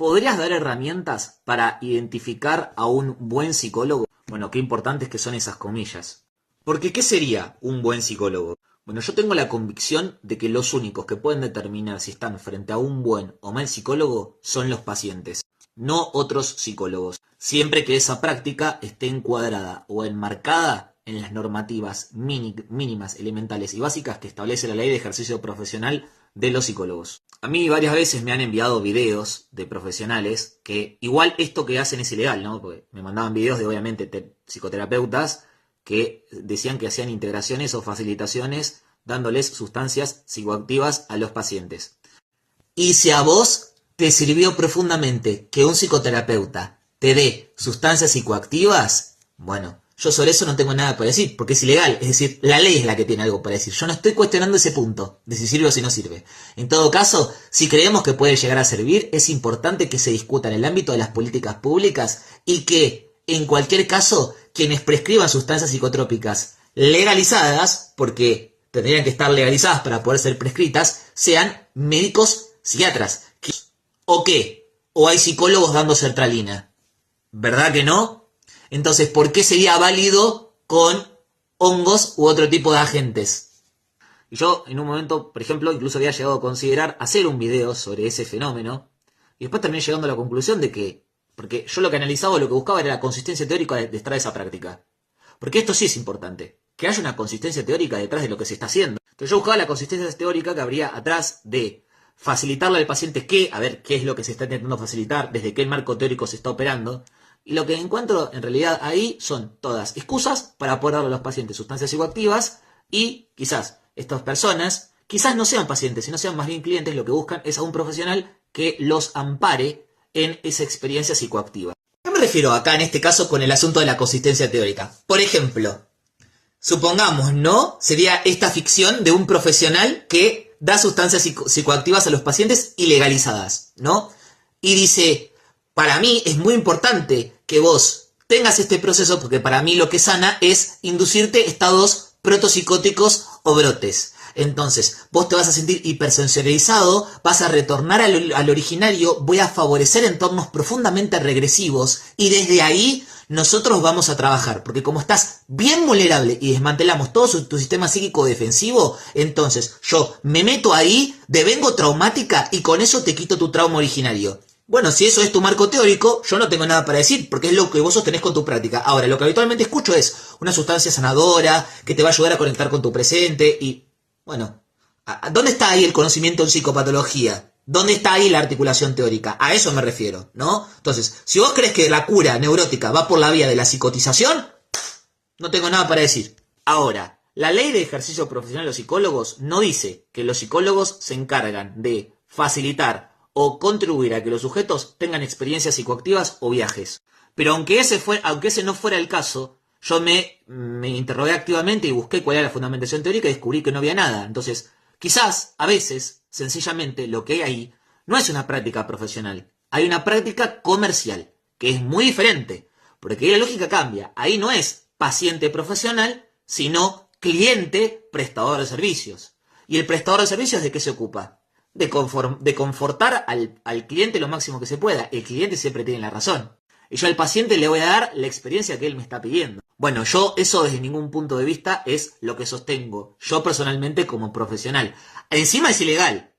¿podrías dar herramientas para identificar a un buen psicólogo? Bueno, qué importantes que son esas comillas. Porque, ¿qué sería un buen psicólogo? Bueno, yo tengo la convicción de que los únicos que pueden determinar si están frente a un buen o mal psicólogo son los pacientes, no otros psicólogos, siempre que esa práctica esté encuadrada o enmarcada en las normativas mínimas, elementales y básicas que establece la ley de ejercicio profesional de los psicólogos. A mí varias veces me han enviado videos de profesionales que igual esto que hacen es ilegal, ¿no? Porque me mandaban videos de obviamente psicoterapeutas que decían que hacían integraciones o facilitaciones dándoles sustancias psicoactivas a los pacientes. Y si a vos te sirvió profundamente que un psicoterapeuta te dé sustancias psicoactivas, bueno, yo sobre eso no tengo nada para decir, porque es ilegal, es decir, la ley es la que tiene algo para decir. Yo no estoy cuestionando ese punto, de si sirve o si no sirve. En todo caso, si creemos que puede llegar a servir, es importante que se discuta en el ámbito de las políticas públicas y que, en cualquier caso, quienes prescriban sustancias psicotrópicas legalizadas, porque tendrían que estar legalizadas para poder ser prescritas, sean médicos psiquiatras. ¿O qué? ¿O hay psicólogos dando sertralina? ¿Verdad que no? Entonces, ¿por qué sería válido con hongos u otro tipo de agentes? Y yo, en un momento, por ejemplo, incluso había llegado a considerar hacer un video sobre ese fenómeno, y después terminé llegando a la conclusión de que, porque yo lo que analizaba, lo que buscaba era la consistencia teórica detrás de esa práctica. Porque esto sí es importante, que haya una consistencia teórica detrás de lo que se está haciendo. Entonces yo buscaba la consistencia teórica que habría atrás de facilitarle al paciente a ver qué es lo que se está intentando facilitar, desde qué marco teórico se está operando. Y lo que encuentro en realidad ahí son todas excusas para poder darle a los pacientes sustancias psicoactivas y quizás estas personas, quizás no sean pacientes, sino sean más bien clientes, lo que buscan es a un profesional que los ampare en esa experiencia psicoactiva. ¿A qué me refiero acá en este caso con el asunto de la consistencia teórica? Por ejemplo, supongamos, ¿no? Sería esta ficción de un profesional que da sustancias psicoactivas a los pacientes ilegalizadas, ¿no? Y dice, para mí es muy importante que vos tengas este proceso porque para mí lo que sana es inducirte estados protopsicóticos o brotes. Entonces, vos te vas a sentir hipersensibilizado, vas a retornar al originario, voy a favorecer entornos profundamente regresivos y desde ahí nosotros vamos a trabajar, porque como estás bien vulnerable y desmantelamos todo tu sistema psíquico defensivo, entonces yo me meto ahí, devengo traumática y con eso te quito tu trauma originario. Bueno, si eso es tu marco teórico, yo no tengo nada para decir, porque es lo que vos sostenés con tu práctica. Ahora, lo que habitualmente escucho es una sustancia sanadora, que te va a ayudar a conectar con tu presente, y, bueno, ¿dónde está ahí el conocimiento en psicopatología? ¿Dónde está ahí la articulación teórica? A eso me refiero, ¿no? Entonces, si vos crees que la cura neurótica va por la vía de la psicotización, no tengo nada para decir. Ahora, la ley de ejercicio profesional de los psicólogos no dice que los psicólogos se encargan de facilitar o contribuir a que los sujetos tengan experiencias psicoactivas o viajes. Pero aunque ese no fuera el caso, yo me interrogué activamente y busqué cuál era la fundamentación teórica y descubrí que no había nada. Entonces, quizás, a veces, sencillamente, lo que hay ahí no es una práctica profesional. Hay una práctica comercial, que es muy diferente, porque ahí la lógica cambia. Ahí no es paciente profesional, sino cliente prestador de servicios. ¿Y el prestador de servicios de qué se ocupa? De confortar al cliente lo máximo que se pueda. El cliente siempre tiene la razón. Y yo al paciente le voy a dar la experiencia que él me está pidiendo. Bueno, yo eso desde ningún punto de vista es lo que sostengo. Yo personalmente como profesional. Encima es ilegal.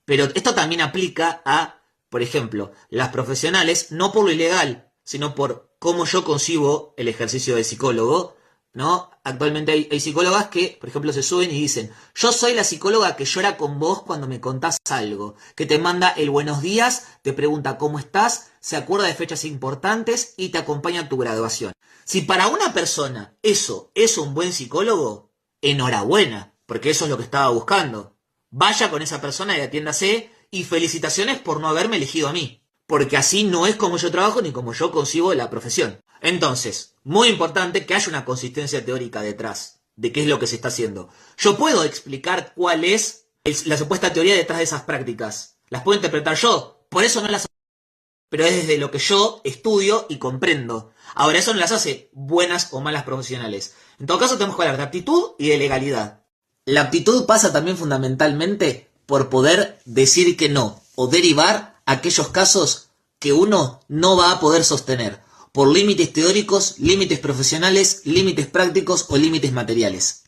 Pero esto también aplica a, por ejemplo, las profesionales, no por lo ilegal, sino por cómo yo concibo el ejercicio de psicólogo, ¿no? Actualmente hay psicólogas que, por ejemplo, se suben y dicen: yo soy la psicóloga que llora con vos cuando me contás algo, que te manda el buenos días, te pregunta cómo estás, se acuerda de fechas importantes y te acompaña a tu graduación. Si para una persona eso es un buen psicólogo, enhorabuena, porque eso es lo que estaba buscando. Vaya con esa persona y atiéndase, y felicitaciones por no haberme elegido a mí, porque así no es como yo trabajo ni como yo concibo la profesión. Entonces, muy importante que haya una consistencia teórica detrás de qué es lo que se está haciendo. Yo puedo explicar cuál es la supuesta teoría detrás de esas prácticas. Las puedo interpretar yo, por eso no las... Pero es desde lo que yo estudio y comprendo. Ahora, eso no las hace buenas o malas profesionales. En todo caso, tenemos que hablar de aptitud y de legalidad. La aptitud pasa también fundamentalmente por poder decir que no, o derivar aquellos casos que uno no va a poder sostener por límites teóricos, límites profesionales, límites prácticos o límites materiales.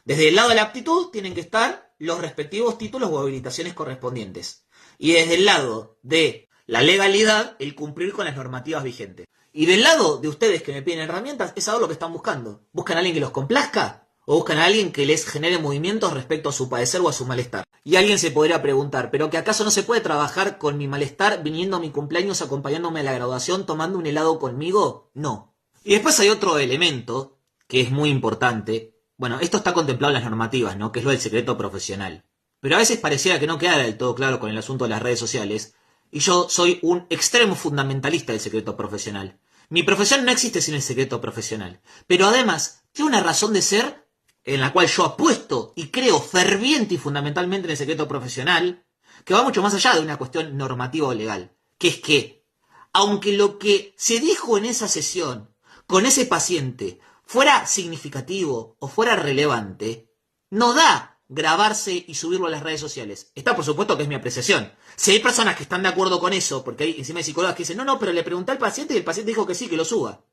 Desde el lado de la aptitud tienen que estar los respectivos títulos o habilitaciones correspondientes. Y desde el lado de la legalidad, el cumplir con las normativas vigentes. Y del lado de ustedes que me piden herramientas, es saber lo que están buscando. ¿Buscan a alguien que los complazca? ¿O buscan a alguien que les genere movimientos respecto a su padecer o a su malestar? Y alguien se podría preguntar, ¿pero que acaso no se puede trabajar con mi malestar viniendo a mi cumpleaños, acompañándome a la graduación, tomando un helado conmigo? No. Y después hay otro elemento que es muy importante. Bueno, esto está contemplado en las normativas, ¿no? Que es lo del secreto profesional. Pero a veces pareciera que no queda del todo claro con el asunto de las redes sociales. Y yo soy un extremo fundamentalista del secreto profesional. Mi profesión no existe sin el secreto profesional. Pero además, tiene una razón de ser en la cual yo apuesto y creo ferviente y fundamentalmente en el secreto profesional, que va mucho más allá de una cuestión normativa o legal. Que es que, aunque lo que se dijo en esa sesión con ese paciente fuera significativo o fuera relevante, no da grabarse y subirlo a las redes sociales. Está por supuesto que es mi apreciación. Si hay personas que están de acuerdo con eso, porque hay encima hay psicólogos que dicen, no, pero le pregunté al paciente y el paciente dijo que sí, que lo suba.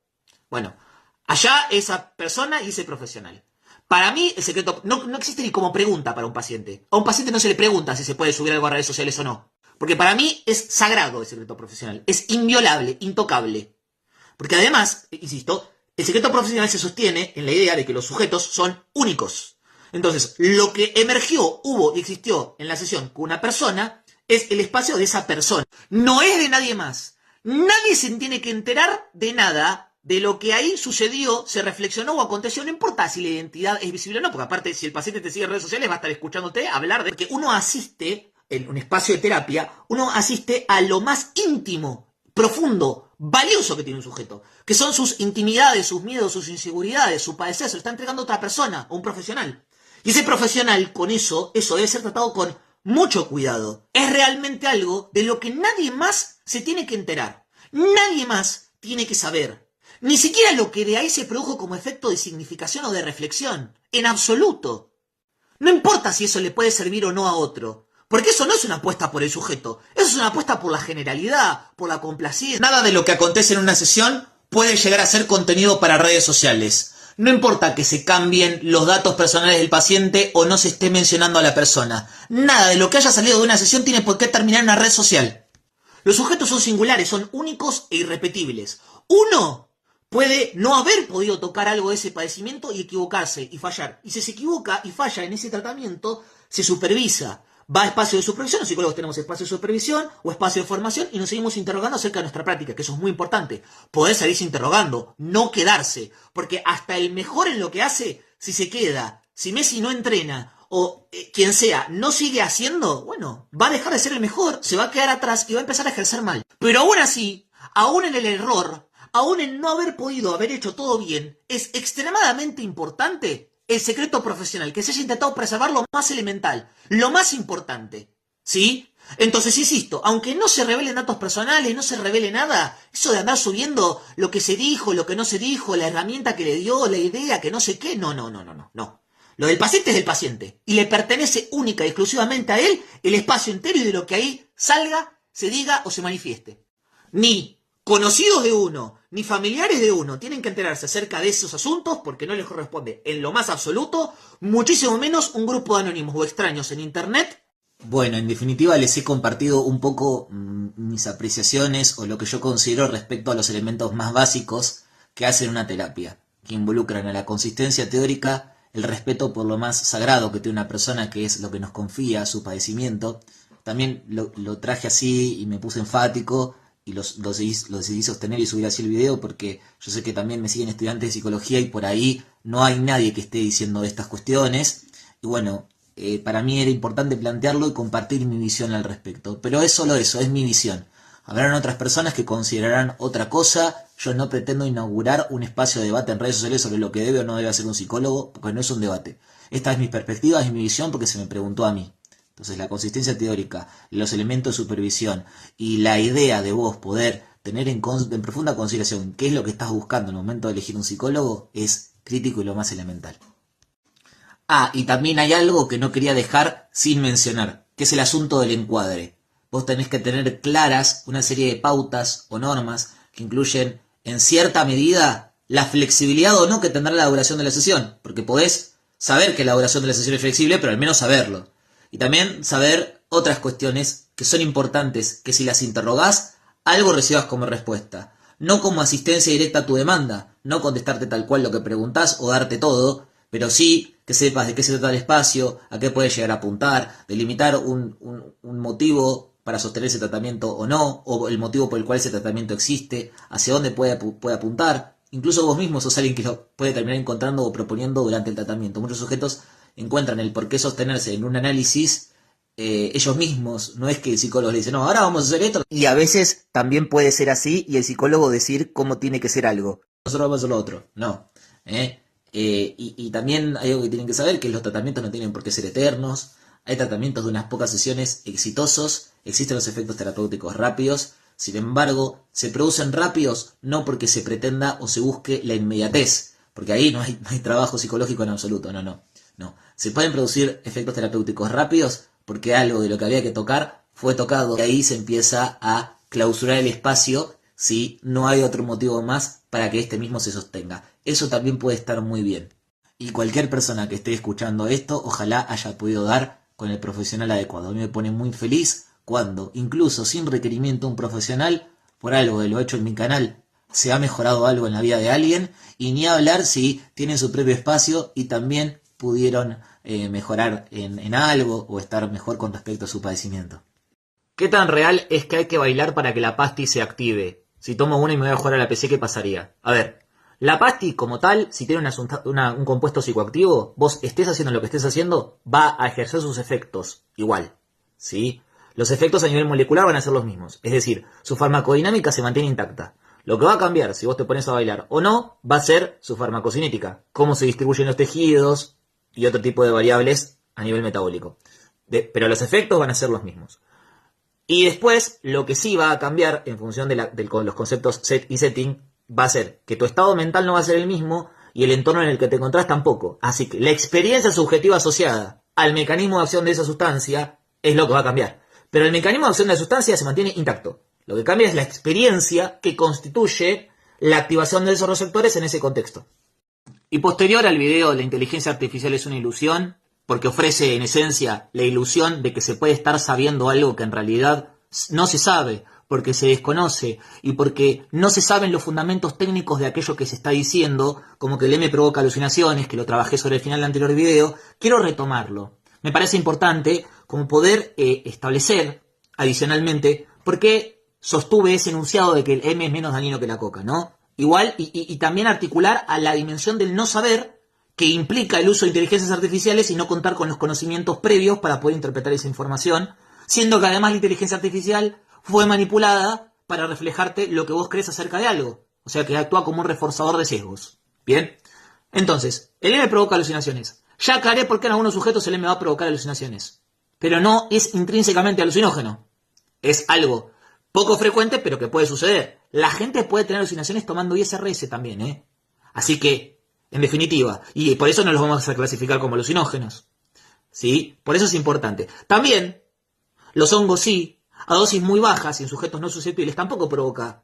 Bueno, allá esa persona y ese profesional. Para mí el secreto no existe ni como pregunta para un paciente. A un paciente no se le pregunta si se puede subir algo a redes sociales o no. Porque para mí es sagrado el secreto profesional. Es inviolable, intocable. Porque además, insisto, el secreto profesional se sostiene en la idea de que los sujetos son únicos. Entonces, lo que emergió, hubo y existió en la sesión con una persona es el espacio de esa persona. No es de nadie más. Nadie se tiene que enterar de nada de lo que ahí sucedió, se reflexionó o aconteció. No importa si la identidad es visible o no, porque aparte, si el paciente te sigue en redes sociales, va a estar escuchándote hablar de que uno asiste, en un espacio de terapia, uno asiste a lo más íntimo, profundo, valioso que tiene un sujeto, que son sus intimidades, sus miedos, sus inseguridades, su padecer, se lo está entregando a otra persona, a un profesional. Y ese profesional, con eso debe ser tratado con mucho cuidado. Es realmente algo de lo que nadie más se tiene que enterar. Nadie más tiene que saber. Ni siquiera lo que de ahí se produjo como efecto de significación o de reflexión. En absoluto. No importa si eso le puede servir o no a otro. Porque eso no es una apuesta por el sujeto. Eso es una apuesta por la generalidad, por la complacencia. Nada de lo que acontece en una sesión puede llegar a ser contenido para redes sociales. No importa que se cambien los datos personales del paciente o no se esté mencionando a la persona. Nada de lo que haya salido de una sesión tiene por qué terminar en una red social. Los sujetos son singulares, son únicos e irrepetibles. Uno puede no haber podido tocar algo de ese padecimiento y equivocarse y fallar. Y si se equivoca y falla en ese tratamiento, se supervisa. Va a espacio de supervisión, los psicólogos tenemos espacio de supervisión o espacio de formación y nos seguimos interrogando acerca de nuestra práctica, que eso es muy importante. Poder salirse interrogando, no quedarse. Porque hasta el mejor en lo que hace, si se queda, si Messi no entrena o quien sea no sigue haciendo, bueno, va a dejar de ser el mejor, se va a quedar atrás y va a empezar a ejercer mal. Pero aún así, aún en el error, aún en no haber podido haber hecho todo bien, es extremadamente importante el secreto profesional, que se haya intentado preservar lo más elemental, lo más importante, ¿sí? Entonces, insisto, aunque no se revelen datos personales, no se revele nada, eso de andar subiendo lo que se dijo, lo que no se dijo, la herramienta que le dio, la idea, que no sé qué, no. Lo del paciente es del paciente, y le pertenece única y exclusivamente a él el espacio entero y de lo que ahí salga, se diga o se manifieste. Ni conocidos de uno, ni familiares de uno tienen que enterarse acerca de esos asuntos porque no les corresponde en lo más absoluto, muchísimo menos un grupo de anónimos o extraños en internet. Bueno, en definitiva les he compartido un poco mis apreciaciones o lo que yo considero respecto a los elementos más básicos que hacen una terapia, que involucran a la consistencia teórica, el respeto por lo más sagrado que tiene una persona, que es lo que nos confía, su padecimiento. También lo traje así y me puse enfático y lo decidí sostener y subir así el video porque yo sé que también me siguen estudiantes de psicología y por ahí no hay nadie que esté diciendo estas cuestiones. Y bueno, para mí era importante plantearlo y compartir mi visión al respecto. Pero es solo eso, es mi visión. Habrán otras personas que considerarán otra cosa. Yo no pretendo inaugurar un espacio de debate en redes sociales sobre lo que debe o no debe hacer un psicólogo, porque no es un debate. Esta es mi perspectiva, es mi visión porque se me preguntó a mí. Entonces la consistencia teórica, los elementos de supervisión y la idea de vos poder tener en profunda consideración qué es lo que estás buscando en el momento de elegir un psicólogo es crítico y lo más elemental. Y también hay algo que no quería dejar sin mencionar, que es el asunto del encuadre. vos tenés que tener claras una serie de pautas o normas que incluyen en cierta medida la flexibilidad o no que tendrá la duración de la sesión, porque podés saber que la duración de la sesión es flexible, pero al menos saberlo. Y también saber otras cuestiones que son importantes, que si las interrogás, algo recibas como respuesta. No como asistencia directa a tu demanda, no contestarte tal cual lo que preguntás o darte todo, pero sí que sepas de qué se trata el espacio, a qué puedes llegar a apuntar, delimitar un motivo para sostener ese tratamiento o no, o el motivo por el cual ese tratamiento existe, hacia dónde puede apuntar. Incluso vos mismo sos alguien que lo puede terminar encontrando o proponiendo durante el tratamiento. Muchos sujetos encuentran el por qué sostenerse en un análisis ellos mismos. No es que el psicólogo le dice, no, ahora vamos a hacer esto. Y a veces también puede ser así y el psicólogo decir cómo tiene que ser algo. Nosotros vamos a hacer lo otro. No. Y también hay algo que tienen que saber, que los tratamientos no tienen por qué ser eternos. Hay tratamientos de unas pocas sesiones exitosos. Existen los efectos terapéuticos rápidos. Sin embargo, se producen rápidos no porque se pretenda o se busque la inmediatez. Porque ahí no hay trabajo psicológico en absoluto. No. Se pueden producir efectos terapéuticos rápidos porque algo de lo que había que tocar fue tocado. Y ahí se empieza a clausurar el espacio si no hay otro motivo más para que este mismo se sostenga. Eso también puede estar muy bien. Y cualquier persona que esté escuchando esto, ojalá haya podido dar con el profesional adecuado. A mí me pone muy feliz cuando, incluso sin requerimiento de un profesional, por algo de lo hecho en mi canal, se ha mejorado algo en la vida de alguien, y ni hablar si tienen su propio espacio y también pudieron mejorar en algo o estar mejor con respecto a su padecimiento. ¿Qué tan real es que hay que bailar para que la pasti se active? Si tomo una y me voy a jugar a la PC, ¿qué pasaría? A ver, la pasti como tal, si tiene un compuesto psicoactivo, vos estés haciendo lo que estés haciendo, va a ejercer sus efectos igual, ¿sí? Los efectos a nivel molecular van a ser los mismos, es decir, su farmacodinámica se mantiene intacta. Lo que va a cambiar si vos te pones a bailar o no, va a ser su farmacocinética, cómo se distribuyen los tejidos y otro tipo de variables a nivel metabólico. Pero los efectos van a ser los mismos. Y después, lo que sí va a cambiar en función de los conceptos set y setting, va a ser que tu estado mental no va a ser el mismo y el entorno en el que te encontrás tampoco. Así que la experiencia subjetiva asociada al mecanismo de acción de esa sustancia es lo que va a cambiar. Pero el mecanismo de acción de la sustancia se mantiene intacto. Lo que cambia es la experiencia que constituye la activación de esos receptores en ese contexto. Y posterior al video, la inteligencia artificial es una ilusión, porque ofrece en esencia la ilusión de que se puede estar sabiendo algo que en realidad no se sabe, porque se desconoce y porque no se saben los fundamentos técnicos de aquello que se está diciendo, como que el M provoca alucinaciones, que lo trabajé sobre el final del anterior video. Quiero retomarlo. Me parece importante como poder establecer adicionalmente por qué sostuve ese enunciado de que el M es menos dañino que la coca, ¿no? Igual, y también articular a la dimensión del no saber que implica el uso de inteligencias artificiales y no contar con los conocimientos previos para poder interpretar esa información, siendo que además la inteligencia artificial fue manipulada para reflejarte lo que vos crees acerca de algo. O sea que actúa como un reforzador de sesgos. Bien. Entonces, el M provoca alucinaciones. Ya aclaré por qué en algunos sujetos el M va a provocar alucinaciones. Pero no es intrínsecamente alucinógeno. Es algo poco frecuente, pero que puede suceder. La gente puede tener alucinaciones tomando ISRS también, ¿eh? Así que, en definitiva, y por eso no los vamos a clasificar como alucinógenos, ¿sí? Por eso es importante. También, los hongos sí, a dosis muy bajas y en sujetos no susceptibles tampoco provoca,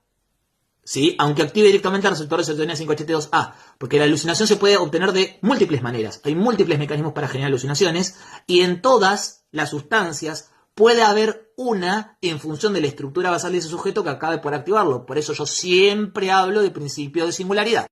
¿sí? Aunque active directamente el receptor de serotonina 5-HT2A, porque la alucinación se puede obtener de múltiples maneras. Hay múltiples mecanismos para generar alucinaciones y en todas las sustancias puede haber una en función de la estructura basal de ese sujeto que acabe por activarlo. Por eso yo siempre hablo de principio de singularidad.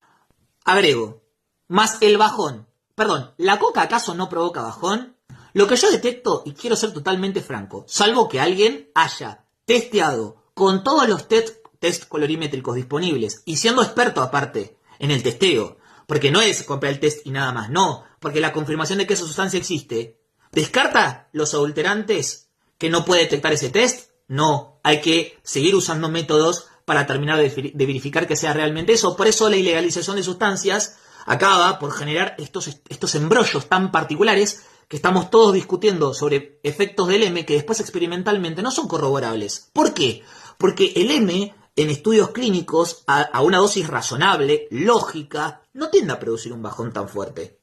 Agrego, más el bajón. Perdón, ¿la coca acaso no provoca bajón? Lo que yo detecto, y quiero ser totalmente franco, salvo que alguien haya testeado con todos los test colorimétricos disponibles y siendo experto aparte en el testeo, porque no es comprar el test y nada más, no, porque la confirmación de que esa sustancia existe, ¿descarta los adulterantes que no puede detectar ese test? No, hay que seguir usando métodos para terminar de verificar que sea realmente eso. Por eso la ilegalización de sustancias acaba por generar estos embrollos tan particulares que estamos todos discutiendo sobre efectos del M que después experimentalmente no son corroborables. ¿Por qué? Porque el M en estudios clínicos a una dosis razonable, lógica, no tiende a producir un bajón tan fuerte.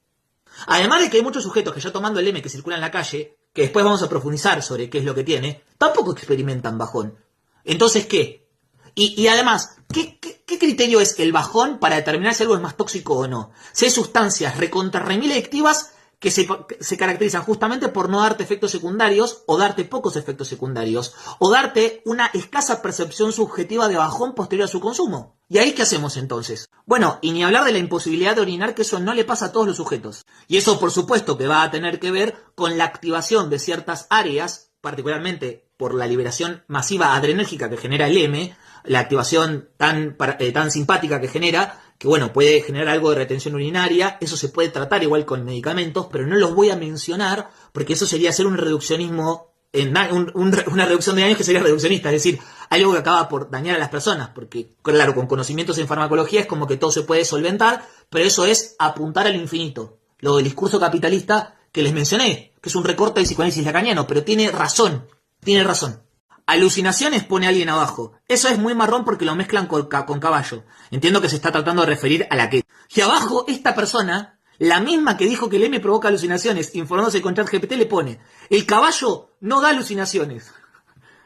Además de que hay muchos sujetos que ya tomando el M que circulan en la calle que después vamos a profundizar sobre qué es lo que tiene, tampoco experimentan bajón. Entonces, ¿qué? Y además, ¿qué criterio es el bajón para determinar si algo es más tóxico o no? Si hay sustancias recontra remil adictivas que se caracterizan justamente por no darte efectos secundarios o darte pocos efectos secundarios o darte una escasa percepción subjetiva de bajón posterior a su consumo. ¿Y ahí qué hacemos entonces? Bueno, y ni hablar de la imposibilidad de orinar, que eso no le pasa a todos los sujetos. Y eso por supuesto que va a tener que ver con la activación de ciertas áreas, particularmente por la liberación masiva adrenérgica que genera el M, la activación tan simpática que genera, que bueno, puede generar algo de retención urinaria. Eso se puede tratar igual con medicamentos, pero no los voy a mencionar porque eso sería hacer un reduccionismo, una reducción de daños que sería reduccionista, es decir, algo que acaba por dañar a las personas, porque claro, con conocimientos en farmacología es como que todo se puede solventar, pero eso es apuntar al infinito. Lo del discurso capitalista que les mencioné, que es un recorte del psicoanálisis lacaniano, pero tiene razón. Alucinaciones pone alguien abajo. Eso es muy marrón porque lo mezclan con caballo. Entiendo que se está tratando de referir a la que. Y abajo, esta persona, la misma que dijo que el M provoca alucinaciones, informándose con ChatGPT, le pone: el caballo no da alucinaciones.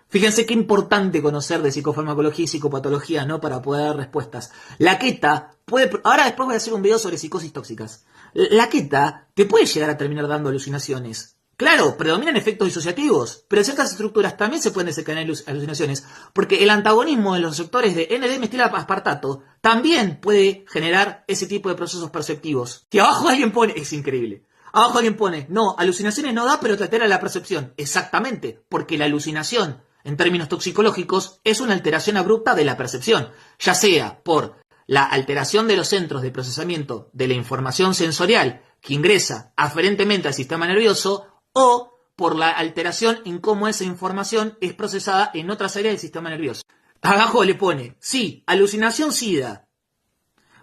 Fíjense qué importante conocer de psicofarmacología y psicopatología, ¿no? Para poder dar respuestas. La queta puede. Ahora después voy a hacer un video sobre psicosis tóxicas. La queta te puede llegar a terminar dando alucinaciones. Claro, predominan efectos disociativos, pero en ciertas estructuras también se pueden desencadenar alucinaciones, porque el antagonismo de los receptores de N,D-metil-aspartato también puede generar ese tipo de procesos perceptivos. Que abajo alguien pone, es increíble, abajo alguien pone, no, alucinaciones no da, pero te altera la percepción. Exactamente, porque la alucinación, en términos toxicológicos, es una alteración abrupta de la percepción, ya sea por la alteración de los centros de procesamiento de la información sensorial que ingresa aferentemente al sistema nervioso, o por la alteración en cómo esa información es procesada en otras áreas del sistema nervioso. Abajo le pone, sí, alucinación sí da.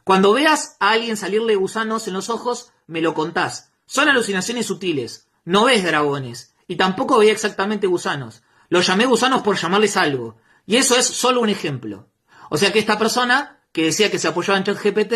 Cuando veas a alguien salirle gusanos en los ojos, me lo contás. Son alucinaciones sutiles, no ves dragones, y tampoco veía exactamente gusanos. Los llamé gusanos por llamarles algo, y eso es solo un ejemplo. O sea que esta persona, que decía que se apoyaba en ChatGPT,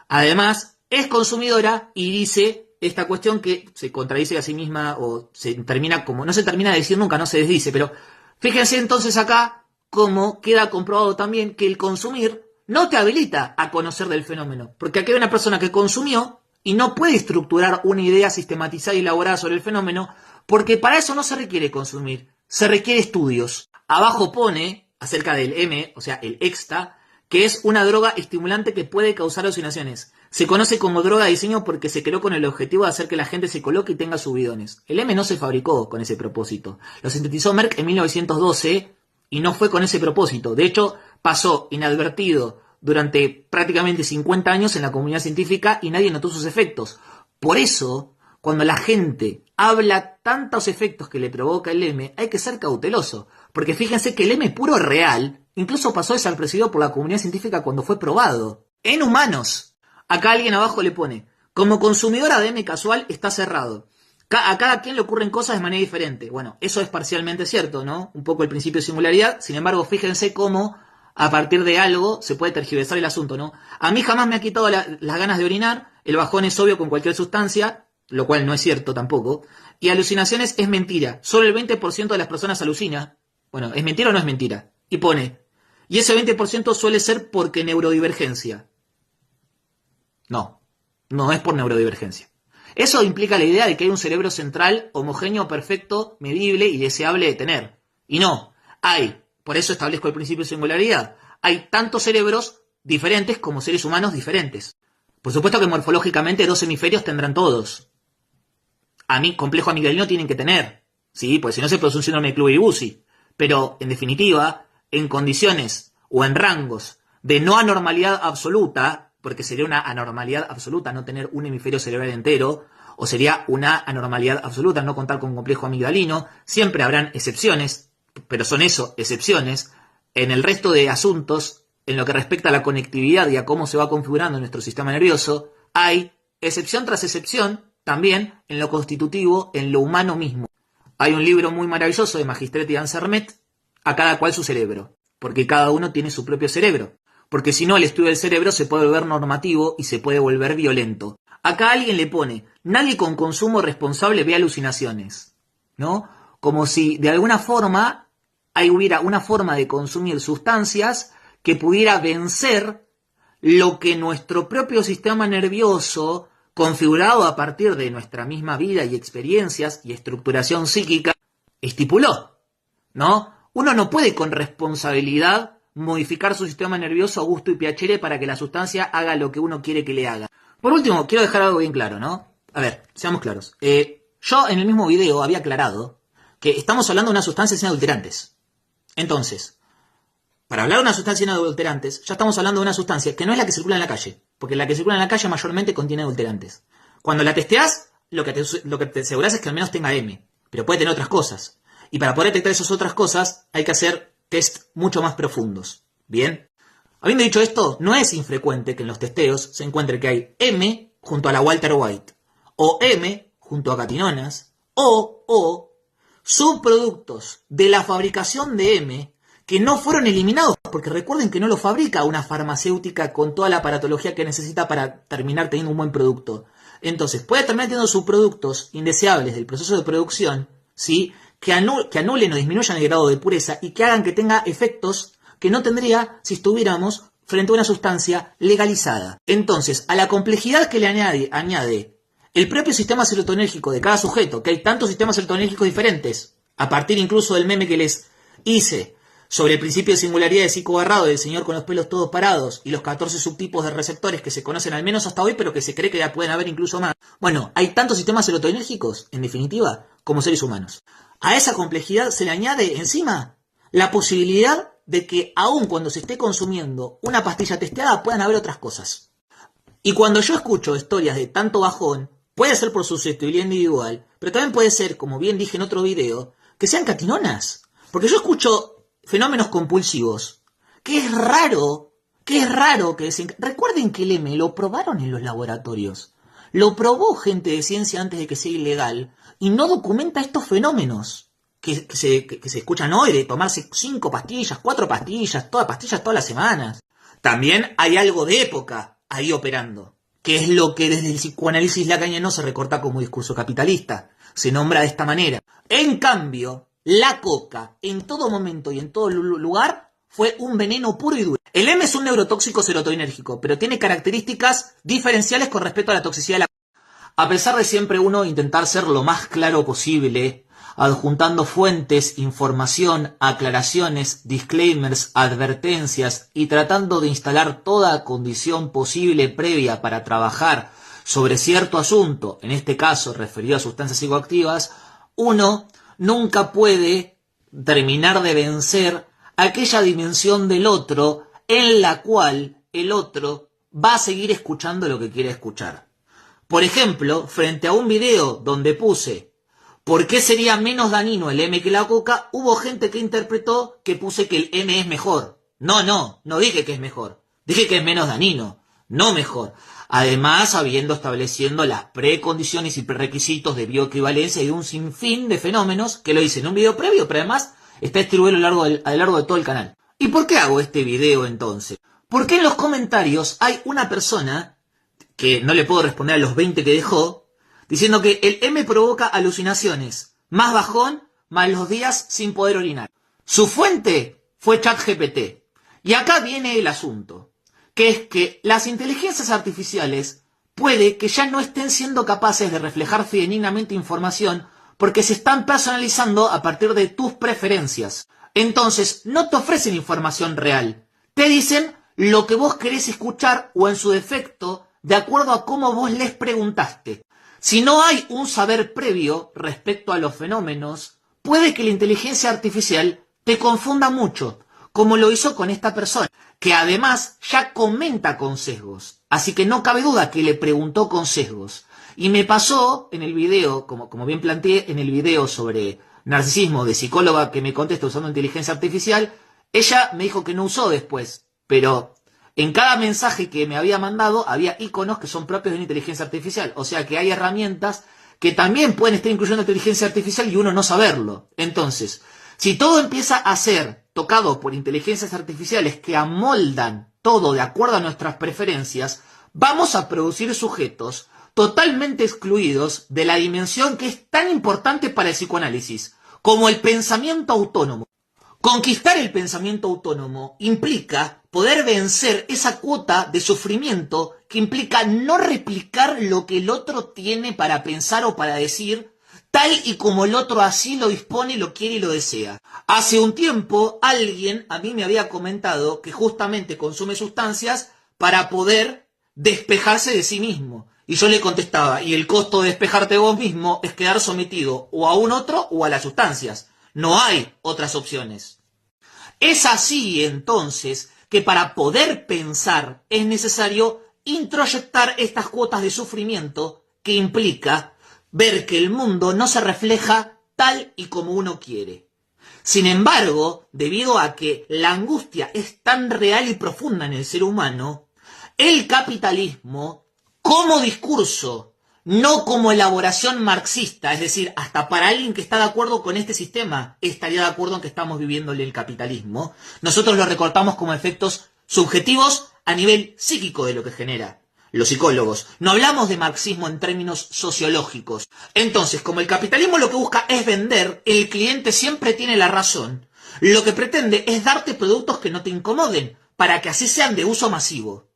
además es consumidora y dice esta cuestión que se contradice a sí misma o se termina como, no se termina de decir nunca, no se desdice, pero fíjense entonces acá cómo queda comprobado también que el consumir no te habilita a conocer del fenómeno, porque aquí hay una persona que consumió y no puede estructurar una idea sistematizada y elaborada sobre el fenómeno, porque para eso no se requiere consumir, se requiere estudios. Abajo pone, acerca del M, o sea, el exta, que es una droga estimulante que puede causar alucinaciones. Se conoce como droga de diseño porque se creó con el objetivo de hacer que la gente se coloque y tenga subidones. El M no se fabricó con ese propósito. Lo sintetizó Merck en 1912 y no fue con ese propósito. De hecho, pasó inadvertido durante prácticamente 50 años en la comunidad científica y nadie notó sus efectos. Por eso, cuando la gente habla tantos efectos que le provoca el M, hay que ser cauteloso. Porque fíjense que el M puro real incluso pasó desapercibido por la comunidad científica cuando fue probado. En humanos. Acá alguien abajo le pone, como consumidora de M casual está cerrado. A cada quien le ocurren cosas de manera diferente. Bueno, eso es parcialmente cierto, ¿no? Un poco el principio de singularidad. Sin embargo, fíjense cómo a partir de algo se puede tergiversar el asunto, ¿no? A mí jamás me ha quitado las ganas de orinar. El bajón es obvio con cualquier sustancia, lo cual no es cierto tampoco. Y alucinaciones es mentira. Solo el 20% de las personas alucina. Bueno, ¿es mentira o no es mentira? Y pone, y ese 20% suele ser porque neurodivergencia. No es por neurodivergencia. Eso implica la idea de que hay un cerebro central, homogéneo, perfecto, medible y deseable de tener. Y no, hay, por eso establezco el principio de singularidad, hay tantos cerebros diferentes como seres humanos diferentes. Por supuesto que morfológicamente 2 hemisferios tendrán todos. Complejo amigdalino tienen que tener, ¿sí? Pues si no se produce un síndrome de Kluge-Bucy. Pero, en definitiva, en condiciones o en rangos de no anormalidad absoluta, porque sería una anormalidad absoluta no tener un hemisferio cerebral entero, o sería una anormalidad absoluta no contar con un complejo amigdalino. Siempre habrán excepciones, pero son eso, excepciones. En el resto de asuntos, en lo que respecta a la conectividad y a cómo se va configurando nuestro sistema nervioso, hay excepción tras excepción también en lo constitutivo, en lo humano mismo. Hay un libro muy maravilloso de Magistretti y Ansermet, A cada cual su cerebro, porque cada uno tiene su propio cerebro. Porque si no, el estudio del cerebro se puede volver normativo y se puede volver violento. Acá alguien le pone, nadie con consumo responsable ve alucinaciones. ¿no? Como si de alguna forma ahí hubiera una forma de consumir sustancias que pudiera vencer lo que nuestro propio sistema nervioso, configurado a partir de nuestra misma vida y experiencias y estructuración psíquica, estipuló, ¿no? Uno no puede con responsabilidad modificar su sistema nervioso a gusto y piacere para que la sustancia haga lo que uno quiere que le haga. Por último, quiero dejar algo bien claro, ¿no? A ver, seamos claros. Yo en el mismo video había aclarado que estamos hablando de una sustancia sin adulterantes. Entonces, para hablar de una sustancia sin adulterantes, ya estamos hablando de una sustancia que no es la que circula en la calle, porque la que circula en la calle mayormente contiene adulterantes. Cuando la testeás, lo que te aseguras es que al menos tenga M, pero puede tener otras cosas. Y para poder detectar esas otras cosas, hay que hacer test mucho más profundos. ¿Bien? Habiendo dicho esto, no es infrecuente que en los testeos se encuentre que hay M junto a la Walter White, o M junto a catinonas, o subproductos de la fabricación de M que no fueron eliminados, porque recuerden que no lo fabrica una farmacéutica con toda la aparatología que necesita para terminar teniendo un buen producto. Entonces, puede terminar teniendo subproductos indeseables del proceso de producción, ¿sí?, que anulen o disminuyan el grado de pureza y que hagan que tenga efectos que no tendría si estuviéramos frente a una sustancia legalizada. Entonces, a la complejidad que le añade el propio sistema serotonérgico de cada sujeto, que hay tantos sistemas serotonérgicos diferentes, a partir incluso del meme que les hice sobre el principio de singularidad de Zico Barrado del señor con los pelos todos parados y los 14 subtipos de receptores que se conocen al menos hasta hoy, pero que se cree que ya pueden haber incluso más. Bueno, hay tantos sistemas serotonérgicos, en definitiva, como seres humanos. A esa complejidad se le añade encima la posibilidad de que aun cuando se esté consumiendo una pastilla testeada puedan haber otras cosas. Y cuando yo escucho historias de tanto bajón, puede ser por susceptibilidad individual, pero también puede ser, como bien dije en otro video, que sean catinonas. Porque yo escucho fenómenos compulsivos, que es raro que recuerden que el M lo probaron en los laboratorios. Lo probó gente de ciencia antes de que sea ilegal y no documenta estos fenómenos que se escuchan hoy de tomarse 5 pastillas, 4 pastillas todas las semanas. También hay algo de época ahí operando, que es lo que desde el psicoanálisis lacaniano se recorta como discurso capitalista. Se nombra de esta manera. En cambio, la coca, en todo momento y en todo lugar, fue un veneno puro y duro. El M es un neurotóxico serotoninérgico, pero tiene características diferenciales con respecto a la toxicidad de la coca. A pesar de siempre uno intentar ser lo más claro posible, adjuntando fuentes, información, aclaraciones, disclaimers, advertencias y tratando de instalar toda condición posible previa para trabajar sobre cierto asunto, en este caso referido a sustancias psicoactivas, uno nunca puede terminar de vencer aquella dimensión del otro en la cual el otro va a seguir escuchando lo que quiere escuchar. Por ejemplo, frente a un video donde puse ¿por qué sería menos dañino el M que la coca?, hubo gente que interpretó que puse que el M es mejor. No dije que es mejor. Dije que es menos dañino, no mejor. Además, estableciendo las precondiciones y prerequisitos de bioequivalencia y de un sinfín de fenómenos, que lo hice en un video previo, pero además está distribuido a lo largo de todo el canal. ¿Y por qué hago este video entonces? Porque en los comentarios hay una persona, que no le puedo responder a los 20 que dejó, diciendo que el M provoca alucinaciones, más bajón, más los días sin poder orinar. Su fuente fue ChatGPT. Y acá viene el asunto, que es que las inteligencias artificiales puede que ya no estén siendo capaces de reflejar fidedignamente información porque se están personalizando a partir de tus preferencias. Entonces, no te ofrecen información real. Te dicen lo que vos querés escuchar o en su defecto, de acuerdo a cómo vos les preguntaste. Si no hay un saber previo respecto a los fenómenos, puede que la inteligencia artificial te confunda mucho, como lo hizo con esta persona, que además ya comenta con sesgos. Así que no cabe duda que le preguntó con sesgos. Y me pasó en el video, como bien planteé, en el video sobre narcisismo de psicóloga que me contesta usando inteligencia artificial, ella me dijo que no usó después, pero en cada mensaje que me había mandado había iconos que son propios de una inteligencia artificial. O sea que hay herramientas que también pueden estar incluyendo inteligencia artificial y uno no saberlo. Entonces, si todo empieza a ser tocado por inteligencias artificiales que amoldan todo de acuerdo a nuestras preferencias, vamos a producir sujetos totalmente excluidos de la dimensión que es tan importante para el psicoanálisis, como el pensamiento autónomo. Conquistar el pensamiento autónomo implica poder vencer esa cuota de sufrimiento que implica no replicar lo que el otro tiene para pensar o para decir, tal y como el otro así lo dispone, lo quiere y lo desea. Hace un tiempo alguien a mí me había comentado que justamente consume sustancias para poder despejarse de sí mismo. Y yo le contestaba, y el costo de despejarte de vos mismo es quedar sometido o a un otro o a las sustancias. No hay otras opciones. Es así, entonces, que para poder pensar es necesario introyectar estas cuotas de sufrimiento que implica ver que el mundo no se refleja tal y como uno quiere. Sin embargo, debido a que la angustia es tan real y profunda en el ser humano, el capitalismo, como discurso, no como elaboración marxista, es decir, hasta para alguien que está de acuerdo con este sistema, estaría de acuerdo en que estamos viviéndole el capitalismo, nosotros lo recortamos como efectos subjetivos a nivel psíquico de lo que genera. Los psicólogos. No hablamos de marxismo en términos sociológicos. Entonces, como el capitalismo lo que busca es vender, el cliente siempre tiene la razón. Lo que pretende es darte productos que no te incomoden, para que así sean de uso masivo.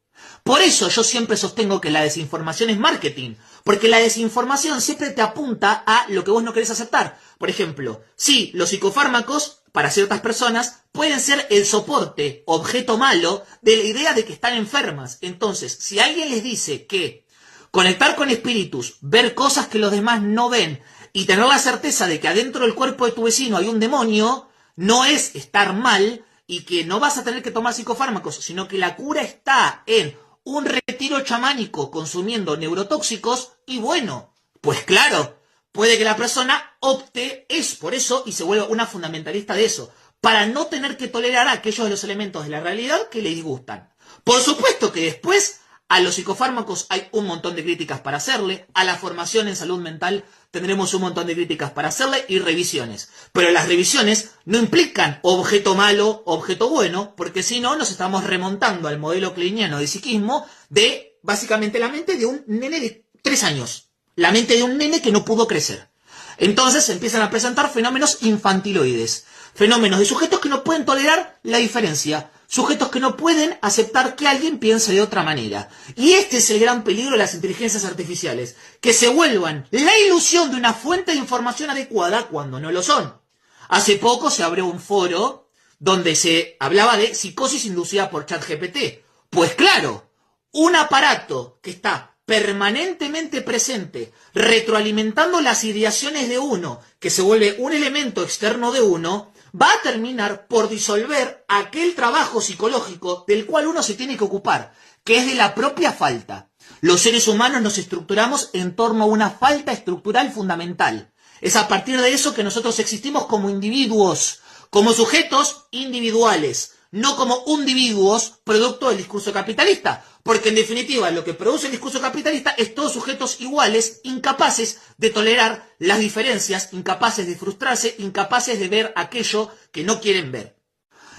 Por eso yo siempre sostengo que la desinformación es marketing, porque la desinformación siempre te apunta a lo que vos no querés aceptar. Por ejemplo, sí, los psicofármacos, para ciertas personas, pueden ser el soporte, objeto malo, de la idea de que están enfermas. Entonces, si alguien les dice que conectar con espíritus, ver cosas que los demás no ven, y tener la certeza de que adentro del cuerpo de tu vecino hay un demonio, no es estar mal, y que no vas a tener que tomar psicofármacos, sino que la cura está en un retiro chamánico consumiendo neurotóxicos, y bueno, pues claro, puede que la persona opte por eso y se vuelva una fundamentalista de eso, para no tener que tolerar aquellos de los elementos de la realidad que le disgustan. Por supuesto que después a los psicofármacos hay un montón de críticas para hacerle, a la formación en salud mental tendremos un montón de críticas para hacerle y revisiones. Pero las revisiones no implican objeto malo, objeto bueno, porque si no nos estamos remontando al modelo kleiniano de psiquismo de básicamente la mente de un nene de 3 años. La mente de un nene que no pudo crecer. Entonces se empiezan a presentar fenómenos infantiloides. Fenómenos de sujetos que no pueden tolerar la diferencia. Sujetos que no pueden aceptar que alguien piense de otra manera. Y este es el gran peligro de las inteligencias artificiales. Que se vuelvan la ilusión de una fuente de información adecuada cuando no lo son. Hace poco se abrió un foro donde se hablaba de psicosis inducida por ChatGPT. Pues claro, un aparato que está permanentemente presente, retroalimentando las ideaciones de uno, que se vuelve un elemento externo de uno, va a terminar por disolver aquel trabajo psicológico del cual uno se tiene que ocupar, que es de la propia falta. Los seres humanos nos estructuramos en torno a una falta estructural fundamental. Es a partir de eso que nosotros existimos como individuos, como sujetos individuales, no como individuos producto del discurso capitalista. Porque en definitiva lo que produce el discurso capitalista es todos sujetos iguales, incapaces de tolerar las diferencias, incapaces de frustrarse, incapaces de ver aquello que no quieren ver.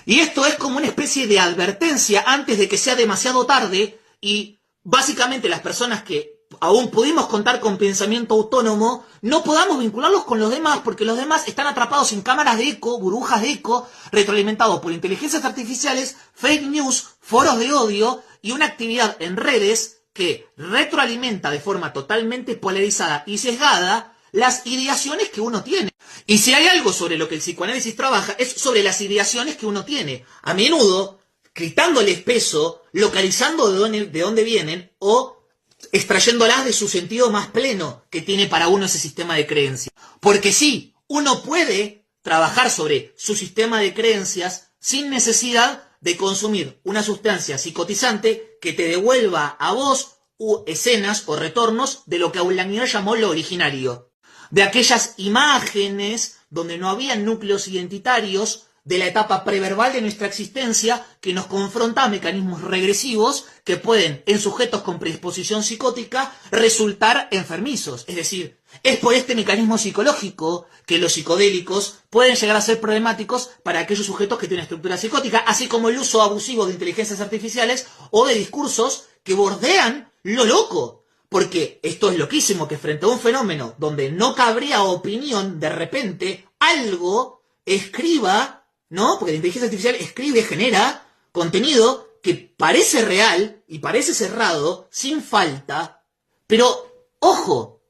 Y esto es como una especie de advertencia antes de que sea demasiado tarde y básicamente las personas que aún pudimos contar con pensamiento autónomo, no podamos vincularlos con los demás porque los demás están atrapados en cámaras de eco, burbujas de eco, retroalimentados por inteligencias artificiales, fake news, foros de odio y una actividad en redes que retroalimenta de forma totalmente polarizada y sesgada las ideaciones que uno tiene. Y si hay algo sobre lo que el psicoanálisis trabaja es sobre las ideaciones que uno tiene. A menudo, quitándoles peso, localizando de dónde vienen o extrayéndolas de su sentido más pleno que tiene para uno ese sistema de creencias. Porque sí, uno puede trabajar sobre su sistema de creencias sin necesidad de consumir una sustancia psicotizante que te devuelva a vos escenas o retornos de lo que Aulanier llamó lo originario. De aquellas imágenes donde no había núcleos identitarios de la etapa preverbal de nuestra existencia que nos confronta a mecanismos regresivos que pueden, en sujetos con predisposición psicótica, resultar enfermizos. Es decir, es por este mecanismo psicológico que los psicodélicos pueden llegar a ser problemáticos para aquellos sujetos que tienen estructura psicótica, así como el uso abusivo de inteligencias artificiales o de discursos que bordean lo loco. Porque esto es loquísimo, que frente a un fenómeno donde no cabría opinión, de repente algo escriba, ¿no? Porque la inteligencia artificial escribe, genera contenido que parece real y parece cerrado, sin falta, pero ojo,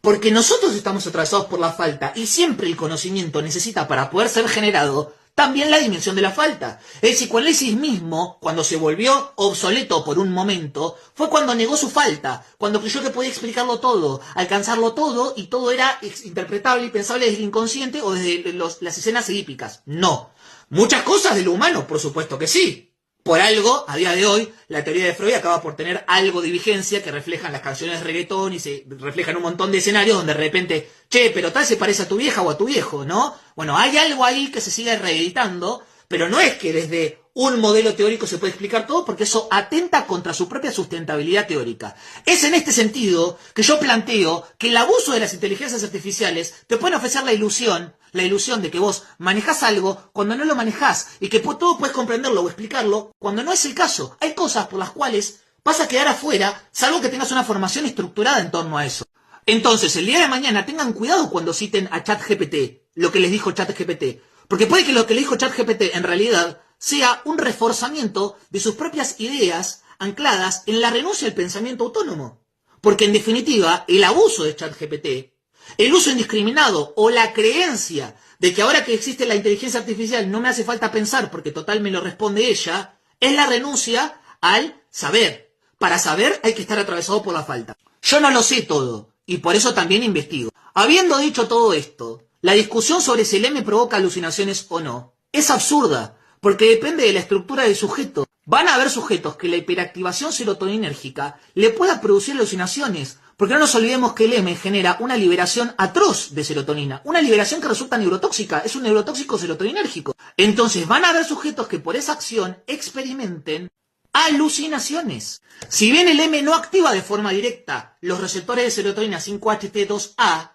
porque nosotros estamos atravesados por la falta y siempre el conocimiento necesita, para poder ser generado, también la dimensión de la falta. El psicoanálisis mismo, cuando se volvió obsoleto por un momento, fue cuando negó su falta, cuando creyó que podía explicarlo todo, alcanzarlo todo, y todo era interpretable y pensable desde el inconsciente o desde las escenas edípicas. No. Muchas cosas de lo humano, por supuesto que sí. Por algo, a día de hoy, la teoría de Freud acaba por tener algo de vigencia que reflejan las canciones de reggaetón y se reflejan un montón de escenarios donde de repente, che, pero tal se parece a tu vieja o a tu viejo, ¿no? Bueno, hay algo ahí que se sigue reeditando, pero no es que desde un modelo teórico se puede explicar todo, porque eso atenta contra su propia sustentabilidad teórica. Es en este sentido que yo planteo que el abuso de las inteligencias artificiales te pueden ofrecer la ilusión de que vos manejás algo cuando no lo manejás y que todo puedes comprenderlo o explicarlo cuando no es el caso. Hay cosas por las cuales vas a quedar afuera, salvo que tengas una formación estructurada en torno a eso. Entonces, el día de mañana tengan cuidado cuando citen a ChatGPT, lo que les dijo ChatGPT, porque puede que lo que le dijo ChatGPT en realidad sea un reforzamiento de sus propias ideas ancladas en la renuncia al pensamiento autónomo. Porque en definitiva, el abuso de ChatGPT, el uso indiscriminado o la creencia de que ahora que existe la inteligencia artificial no me hace falta pensar porque total me lo responde ella, es la renuncia al saber. Para saber hay que estar atravesado por la falta. Yo no lo sé todo y por eso también investigo. Habiendo dicho todo esto, la discusión sobre si el M provoca alucinaciones o no es absurda, porque depende de la estructura del sujeto. Van a haber sujetos que la hiperactivación serotoninérgica le pueda producir alucinaciones, porque no nos olvidemos que el M genera una liberación atroz de serotonina, una liberación que resulta neurotóxica, es un neurotóxico serotoninérgico. Entonces van a haber sujetos que por esa acción experimenten alucinaciones. Si bien el M no activa de forma directa los receptores de serotonina 5-HT2A,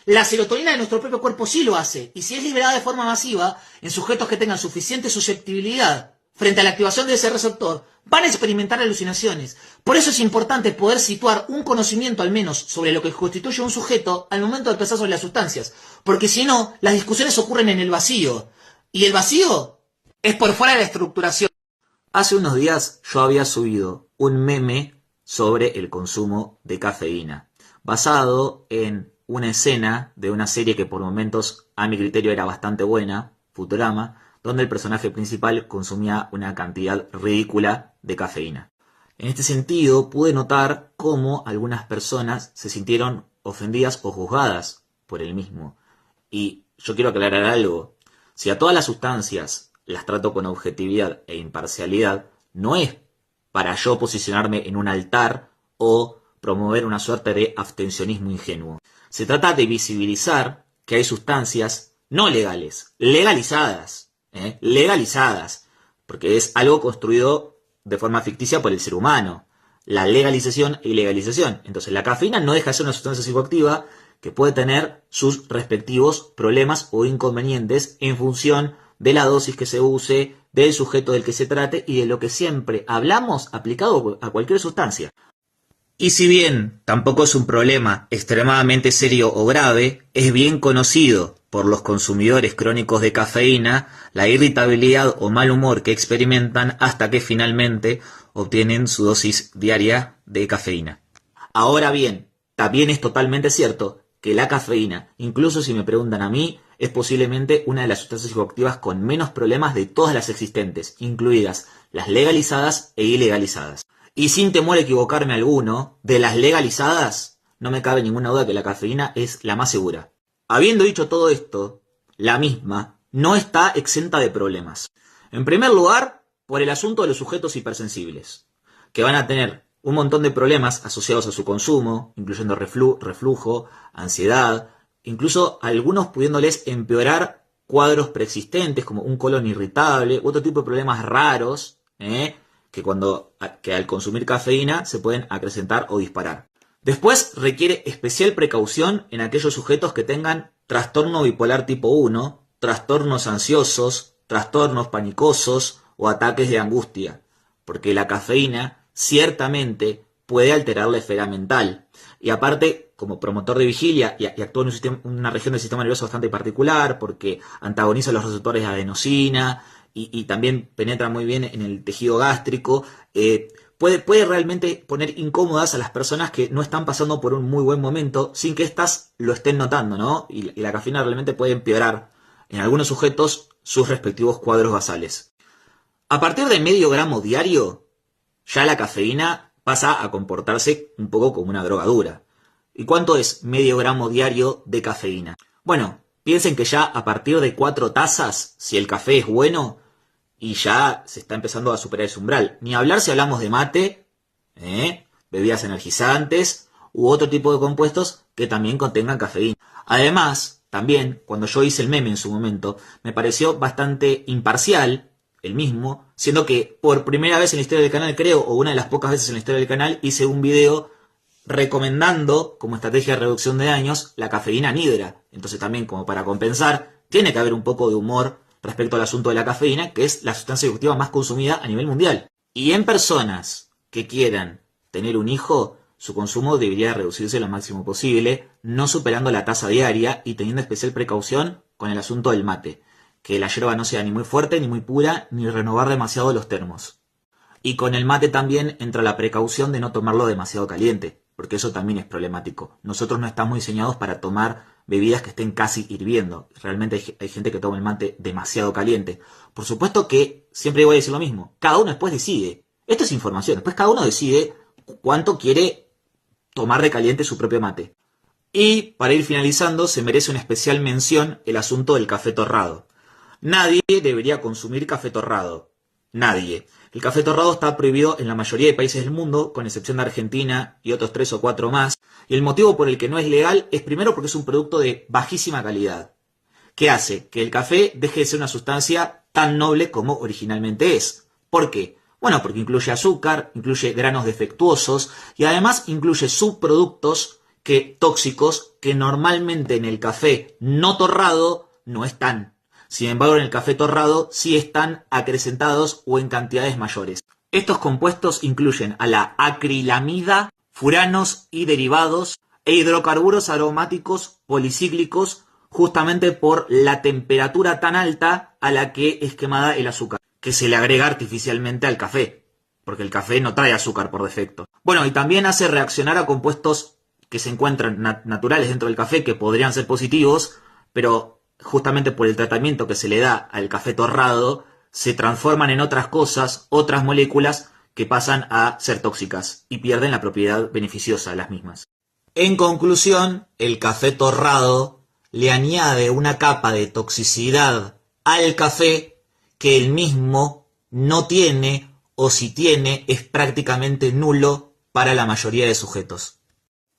la serotonina de nuestro propio cuerpo sí lo hace, y si es liberada de forma masiva, en sujetos que tengan suficiente susceptibilidad frente a la activación de ese receptor, van a experimentar alucinaciones. Por eso es importante poder situar un conocimiento al menos sobre lo que constituye un sujeto al momento de pensar sobre las sustancias, porque si no, las discusiones ocurren en el vacío, y el vacío es por fuera de la estructuración. Hace unos días yo había subido un meme sobre el consumo de cafeína, basado en una escena de una serie que por momentos a mi criterio era bastante buena, Futurama, donde el personaje principal consumía una cantidad ridícula de cafeína. En este sentido, pude notar cómo algunas personas se sintieron ofendidas o juzgadas por el mismo. Y yo quiero aclarar algo. Si a todas las sustancias las trato con objetividad e imparcialidad, no es para yo posicionarme en un altar o promover una suerte de abstencionismo ingenuo. Se trata de visibilizar que hay sustancias no legales, legalizadas, porque es algo construido de forma ficticia por el ser humano. La legalización e ilegalización. Entonces la cafeína no deja de ser una sustancia psicoactiva que puede tener sus respectivos problemas o inconvenientes en función de la dosis que se use, del sujeto del que se trate y de lo que siempre hablamos aplicado a cualquier sustancia. Y si bien tampoco es un problema extremadamente serio o grave, es bien conocido por los consumidores crónicos de cafeína la irritabilidad o mal humor que experimentan hasta que finalmente obtienen su dosis diaria de cafeína. Ahora bien, también es totalmente cierto que la cafeína, incluso si me preguntan a mí, es posiblemente una de las sustancias psicoactivas con menos problemas de todas las existentes, incluidas las legalizadas e ilegalizadas. Y sin temor a equivocarme alguno, de las legalizadas, no me cabe ninguna duda que la cafeína es la más segura. Habiendo dicho todo esto, la misma no está exenta de problemas. En primer lugar, por el asunto de los sujetos hipersensibles, que van a tener un montón de problemas asociados a su consumo, incluyendo reflujo, ansiedad, incluso algunos pudiéndoles empeorar cuadros preexistentes como un colon irritable u otro tipo de problemas raros, que al consumir cafeína se pueden acrecentar o disparar. Después requiere especial precaución en aquellos sujetos que tengan trastorno bipolar tipo 1, trastornos ansiosos, trastornos panicosos o ataques de angustia, porque la cafeína ciertamente puede alterar la esfera mental. Y aparte, como promotor de vigilia, y actúa en una región del sistema nervioso bastante particular, porque antagoniza los receptores de adenosina, y también penetra muy bien en el tejido gástrico, puede realmente poner incómodas a las personas que no están pasando por un muy buen momento, sin que éstas lo estén notando, ¿no? Y la cafeína realmente puede empeorar en algunos sujetos sus respectivos cuadros basales. A partir de medio gramo diario, ya la cafeína pasa a comportarse un poco como una droga dura. ¿Y cuánto es medio gramo diario de cafeína? Bueno, piensen que ya a partir de 4 tazas, si el café es bueno, y ya se está empezando a superar ese umbral. Ni hablar si hablamos de mate, bebidas energizantes u otro tipo de compuestos que también contengan cafeína. Además, también, cuando yo hice el meme en su momento, me pareció bastante imparcial el mismo, siendo que por primera vez en la historia del canal, creo, o una de las pocas veces en la historia del canal, hice un video recomendando como estrategia de reducción de daños la cafeína anhidra. Entonces también, como para compensar, tiene que haber un poco de humor respecto al asunto de la cafeína, que es la sustancia psicoactiva más consumida a nivel mundial. Y en personas que quieran tener un hijo, su consumo debería reducirse lo máximo posible, no superando la tasa diaria y teniendo especial precaución con el asunto del mate, que la yerba no sea ni muy fuerte ni muy pura, ni renovar demasiado los termos. Y con el mate también entra la precaución de no tomarlo demasiado caliente, porque eso también es problemático. Nosotros no estamos diseñados para tomar bebidas que estén casi hirviendo. Realmente hay gente que toma el mate demasiado caliente. Por supuesto que siempre voy a decir lo mismo. Cada uno después decide. Esto es información. Después cada uno decide cuánto quiere tomar de caliente su propio mate. Y para ir finalizando, se merece una especial mención el asunto del café torrado. Nadie debería consumir café torrado. Nadie. El café torrado está prohibido en la mayoría de países del mundo, con excepción de Argentina y otros 3 o 4 más. Y el motivo por el que no es legal es primero porque es un producto de bajísima calidad, que hace que el café deje de ser una sustancia tan noble como originalmente es. ¿Por qué? Bueno, porque incluye azúcar, incluye granos defectuosos y además incluye subproductos tóxicos que normalmente en el café no torrado no están. Sin embargo, en el café torrado sí están acrecentados o en cantidades mayores. Estos compuestos incluyen a la acrilamida, furanos y derivados e hidrocarburos aromáticos policíclicos, justamente por la temperatura tan alta a la que es quemada el azúcar, que se le agrega artificialmente al café, porque el café no trae azúcar por defecto. Bueno, y también hace reaccionar a compuestos que se encuentran naturales dentro del café, que podrían ser positivos, pero justamente por el tratamiento que se le da al café torrado, se transforman en otras cosas, otras moléculas que pasan a ser tóxicas y pierden la propiedad beneficiosa de las mismas. En conclusión, el café torrado le añade una capa de toxicidad al café que el mismo no tiene, o si tiene es prácticamente nulo para la mayoría de sujetos.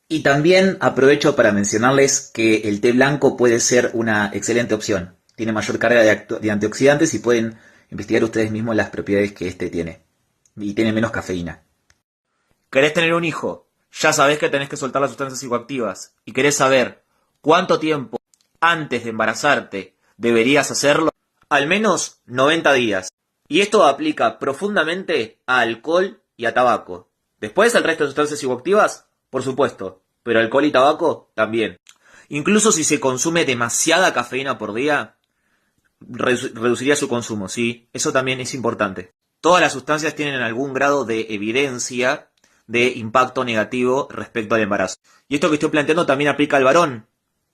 Y también aprovecho para mencionarles que el té blanco puede ser una excelente opción. Tiene mayor carga de antioxidantes y pueden investigar ustedes mismos las propiedades que este tiene. Y tiene menos cafeína. ¿Querés tener un hijo? Ya sabés que tenés que soltar las sustancias psicoactivas. ¿Y querés saber cuánto tiempo antes de embarazarte deberías hacerlo? Al menos 90 días. Y esto aplica profundamente a alcohol y a tabaco. Después, el resto de sustancias psicoactivas, por supuesto, pero alcohol y tabaco también. Incluso si se consume demasiada cafeína por día, reduciría su consumo, ¿sí? Eso también es importante. Todas las sustancias tienen algún grado de evidencia de impacto negativo respecto al embarazo. Y esto que estoy planteando también aplica al varón,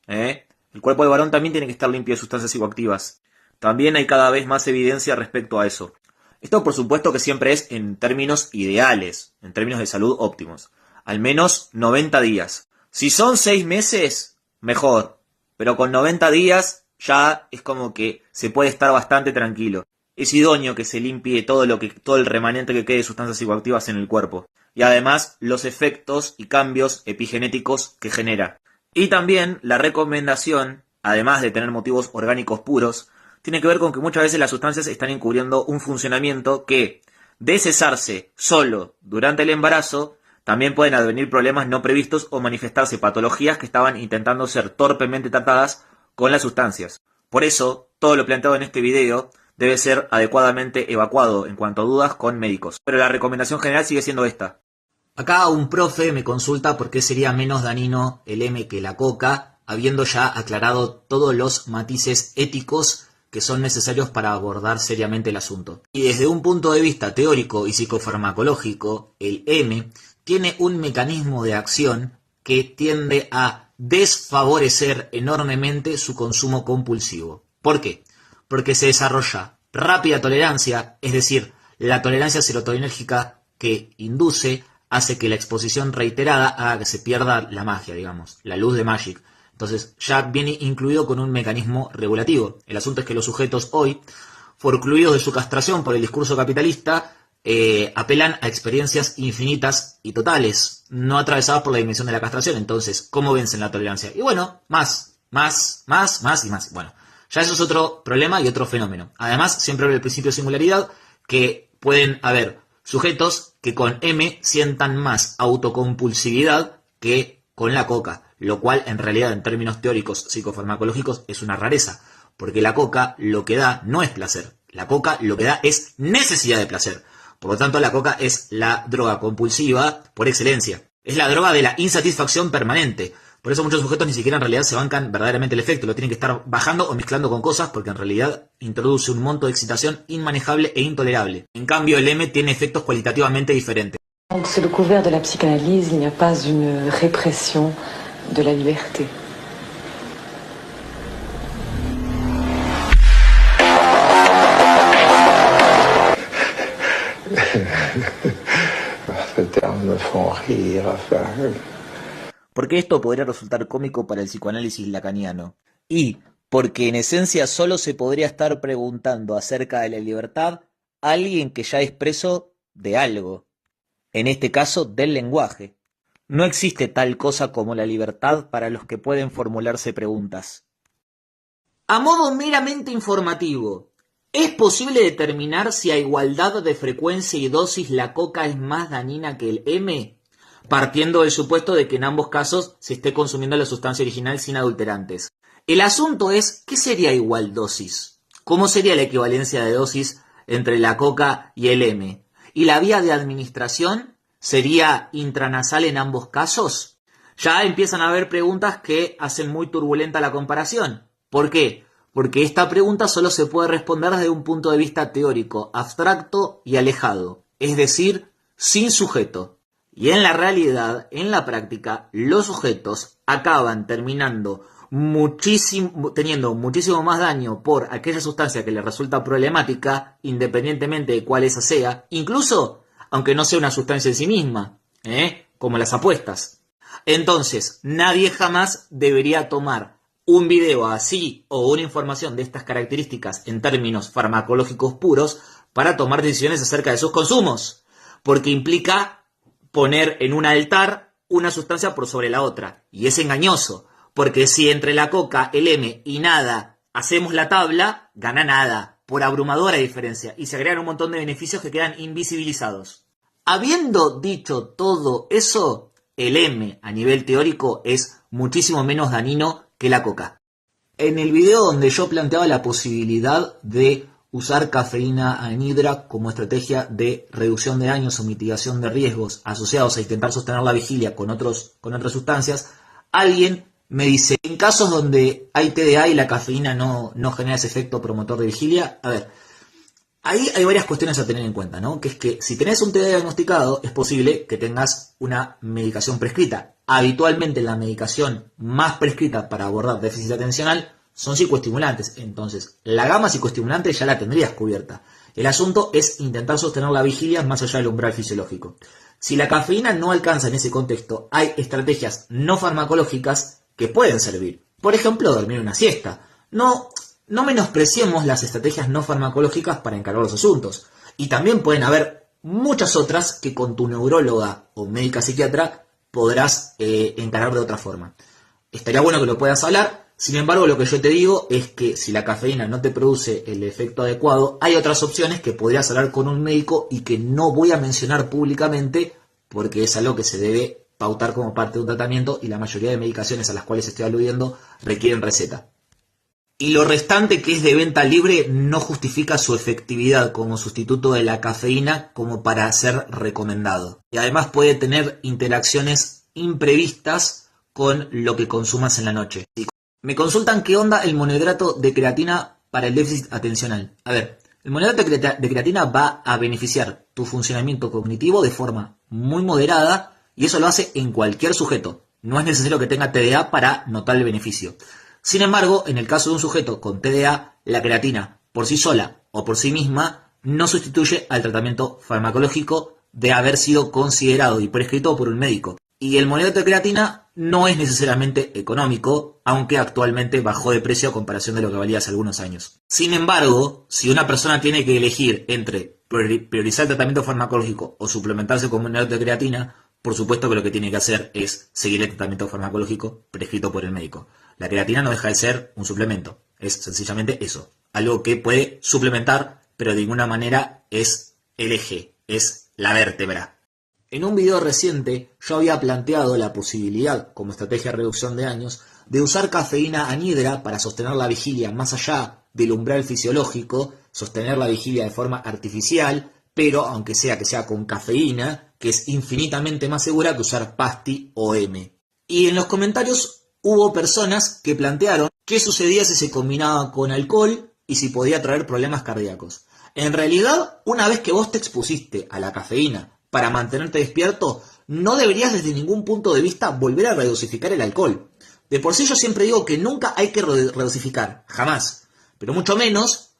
¿eh? El cuerpo del varón también tiene que estar limpio de sustancias psicoactivas. También hay cada vez más evidencia respecto a eso. Esto por supuesto que siempre es en términos ideales, en términos de salud óptimos. Al menos 90 días. Si son 6 meses, mejor. Pero con 90 días ya es como que se puede estar bastante tranquilo. Es idóneo que se limpie todo el remanente que quede de sustancias psicoactivas en el cuerpo. Y además los efectos y cambios epigenéticos que genera. Y también la recomendación, además de tener motivos orgánicos puros, tiene que ver con que muchas veces las sustancias están encubriendo un funcionamiento que, de cesarse solo durante el embarazo, también pueden advenir problemas no previstos o manifestarse patologías que estaban intentando ser torpemente tratadas con las sustancias. Por eso, todo lo planteado en este video debe ser adecuadamente evacuado en cuanto a dudas con médicos. Pero la recomendación general sigue siendo esta. Acá un profe me consulta por qué sería menos dañino el M que la coca, habiendo ya aclarado todos los matices éticos que son necesarios para abordar seriamente el asunto. Y desde un punto de vista teórico y psicofarmacológico, el M tiene un mecanismo de acción que tiende a desfavorecer enormemente su consumo compulsivo. ¿Por qué? Porque se desarrolla rápida tolerancia, es decir, la tolerancia serotoninérgica que induce hace que la exposición reiterada haga que se pierda la magia, digamos, la luz de Magic. Entonces ya viene incluido con un mecanismo regulativo. El asunto es que los sujetos hoy, forcluidos de su castración por el discurso capitalista, apelan a experiencias infinitas y totales, no atravesadas por la dimensión de la castración. Entonces, ¿cómo vencen la tolerancia? Y bueno, más y más. Bueno, ya eso es otro problema y otro fenómeno. Además, siempre habrá el principio de singularidad, que pueden haber sujetos que con M sientan más autocompulsividad que con la coca, lo cual en realidad en términos teóricos psicofarmacológicos es una rareza, porque la coca lo que da no es placer, la coca lo que da es necesidad de placer. Por lo tanto, la coca es la droga compulsiva por excelencia. Es la droga de la insatisfacción permanente. Por eso muchos sujetos ni siquiera en realidad se bancan verdaderamente el efecto. Lo tienen que estar bajando o mezclando con cosas porque en realidad introduce un monto de excitación inmanejable e intolerable. En cambio, el M tiene efectos cualitativamente diferentes. Donc, sous le couvert de la psychanalyse, il n'y a pas une répression de la liberté. Ces termes me font rire, enfin. Porque esto podría resultar cómico para el psicoanálisis lacaniano. Y porque en esencia solo se podría estar preguntando acerca de la libertad a alguien que ya es preso de algo. En este caso, del lenguaje. No existe tal cosa como la libertad para los que pueden formularse preguntas. A modo meramente informativo, ¿es posible determinar si a igualdad de frecuencia y dosis la coca es más dañina que el M? Partiendo del supuesto de que en ambos casos se esté consumiendo la sustancia original sin adulterantes. El asunto es, ¿qué sería igual dosis? ¿Cómo sería la equivalencia de dosis entre la coca y el M? ¿Y la vía de administración sería intranasal en ambos casos? Ya empiezan a haber preguntas que hacen muy turbulenta la comparación. ¿Por qué? Porque esta pregunta solo se puede responder desde un punto de vista teórico, abstracto y alejado, es decir, sin sujeto. Y en la realidad, en la práctica, los sujetos acaban teniendo muchísimo más daño por aquella sustancia que les resulta problemática, independientemente de cuál esa sea, incluso aunque no sea una sustancia en sí misma, como las apuestas. Entonces, nadie jamás debería tomar un video así o una información de estas características en términos farmacológicos puros para tomar decisiones acerca de sus consumos, porque implica poner en un altar una sustancia por sobre la otra. Y es engañoso, porque si entre la coca, el M y nada hacemos la tabla, gana nada, por abrumadora diferencia, y se agregan un montón de beneficios que quedan invisibilizados. Habiendo dicho todo eso, el M a nivel teórico es muchísimo menos dañino que la coca. En el video donde yo planteaba la posibilidad de usar cafeína anhidra como estrategia de reducción de daños o mitigación de riesgos asociados a intentar sostener la vigilia con otras sustancias, alguien me dice, en casos donde hay TDA y la cafeína no genera ese efecto promotor de vigilia, a ver, ahí hay varias cuestiones a tener en cuenta, ¿no? Que es que si tenés un TDA diagnosticado, es posible que tengas una medicación prescrita. Habitualmente la medicación más prescrita para abordar déficit atencional son psicoestimulantes, entonces la gama psicoestimulante ya la tendrías cubierta. El asunto es intentar sostener la vigilia más allá del umbral fisiológico. Si la cafeína no alcanza en ese contexto, hay estrategias no farmacológicas que pueden servir. Por ejemplo, dormir una siesta. No menospreciemos las estrategias no farmacológicas para encarar los asuntos. Y también pueden haber muchas otras que con tu neuróloga o médica psiquiatra podrás encarar de otra forma. Estaría bueno que lo puedas hablar. Sin embargo, lo que yo te digo es que si la cafeína no te produce el efecto adecuado, hay otras opciones que podrías hablar con un médico y que no voy a mencionar públicamente porque es algo que se debe pautar como parte de un tratamiento y la mayoría de medicaciones a las cuales estoy aludiendo requieren receta. y lo restante que es de venta libre no justifica su efectividad como sustituto de la cafeína como para ser recomendado. Y además puede tener interacciones imprevistas con lo que consumas en la noche. Me consultan qué onda el monohidrato de creatina para el déficit atencional. A ver, el monohidrato de creatina va a beneficiar tu funcionamiento cognitivo de forma muy moderada y eso lo hace en cualquier sujeto. No es necesario que tenga TDA para notar el beneficio. Sin embargo, en el caso de un sujeto con TDA, la creatina por sí sola o por sí misma no sustituye al tratamiento farmacológico de haber sido considerado y prescrito por un médico. Y el monohidrato de creatina no es necesariamente económico, aunque actualmente bajó de precio a comparación de lo que valía hace algunos años. Sin embargo, si una persona tiene que elegir entre priorizar el tratamiento farmacológico o suplementarse con monohidrato de creatina, por supuesto que lo que tiene que hacer es seguir el tratamiento farmacológico prescrito por el médico. La creatina no deja de ser un suplemento, es sencillamente eso, algo que puede suplementar, pero de ninguna manera es el eje, es la vértebra. En un video reciente yo había planteado la posibilidad, como estrategia de reducción de años, de usar cafeína anhidra para sostener la vigilia más allá del umbral fisiológico, sostener la vigilia de forma artificial, pero aunque sea que sea con cafeína, que es infinitamente más segura que usar Pasti o M. Y en los comentarios hubo personas que plantearon qué sucedía si se combinaba con alcohol y si podía traer problemas cardíacos. En realidad, una vez que vos te expusiste a la cafeína para mantenerte despierto, no deberías desde ningún punto de vista volver a redosificar el alcohol. De por sí yo siempre digo que nunca hay que redosificar, jamás. Pero mucho menos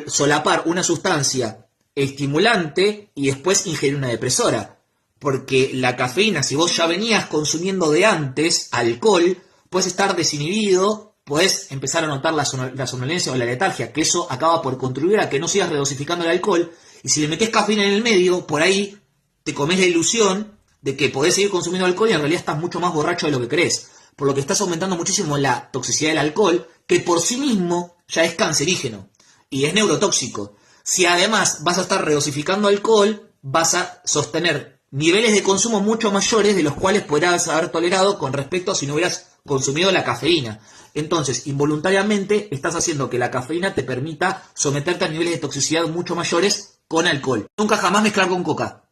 solapar una sustancia estimulante y después ingerir una depresora. Porque la cafeína, si vos ya venías consumiendo de antes alcohol, puedes estar desinhibido, puedes empezar a notar la somnolencia o la letargia, que eso acaba por contribuir a que no sigas redosificando el alcohol. Y si le metés cafeína en el medio, por ahí te comes la ilusión de que podés seguir consumiendo alcohol y en realidad estás mucho más borracho de lo que crees. Por lo que estás aumentando muchísimo la toxicidad del alcohol, que por sí mismo ya es cancerígeno y es neurotóxico. Si además vas a estar redosificando alcohol, vas a sostener niveles de consumo mucho mayores de los cuales podrás haber tolerado con respecto a si no hubieras consumido la cafeína. Entonces, involuntariamente estás haciendo que la cafeína te permita someterte a niveles de toxicidad mucho mayores con alcohol. Nunca jamás mezclar con coca.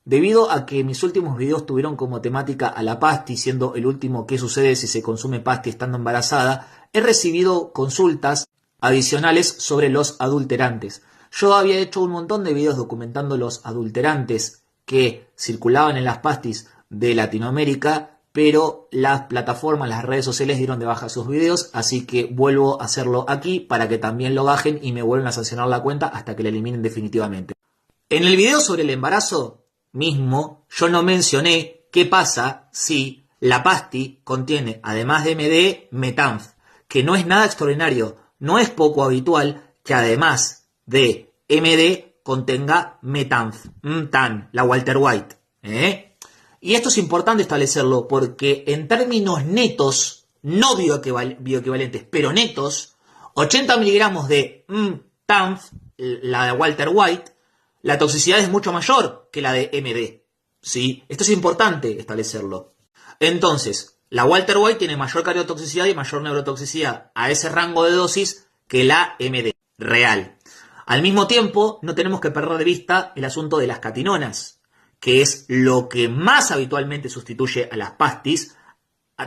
Debido a que mis últimos videos tuvieron como temática a la Pasti, siendo el último qué sucede si se consume Pasti estando embarazada, he recibido consultas adicionales sobre los adulterantes. Yo había hecho un montón de videos documentando los adulterantes que circulaban en las pastis de Latinoamérica, pero las plataformas, las redes sociales dieron de baja sus videos, así que vuelvo a hacerlo aquí para que también lo bajen y me vuelvan a sancionar la cuenta hasta que la eliminen definitivamente. En el video sobre el embarazo mismo, yo no mencioné qué pasa si la pasti contiene, además de MD, metanf, que no es nada extraordinario, no es poco habitual que además de MD contenga metanf, la Walter White. Y esto es importante establecerlo porque en términos netos, no bioequivalentes, pero netos, 80 miligramos de TANF, la de Walter White, la toxicidad es mucho mayor que la de MD. ¿Sí? Esto es importante establecerlo. Entonces, la Walter White tiene mayor cardiotoxicidad y mayor neurotoxicidad a ese rango de dosis que la MD real. Al mismo tiempo, no tenemos que perder de vista el asunto de las catinonas, que es lo que más habitualmente sustituye a las pastis,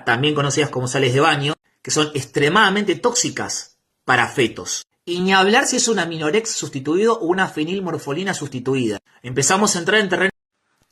también conocidas como sales de baño, que son extremadamente tóxicas para fetos. Y ni hablar si es un aminorex sustituido o una fenilmorfolina sustituida. Empezamos a entrar en terreno.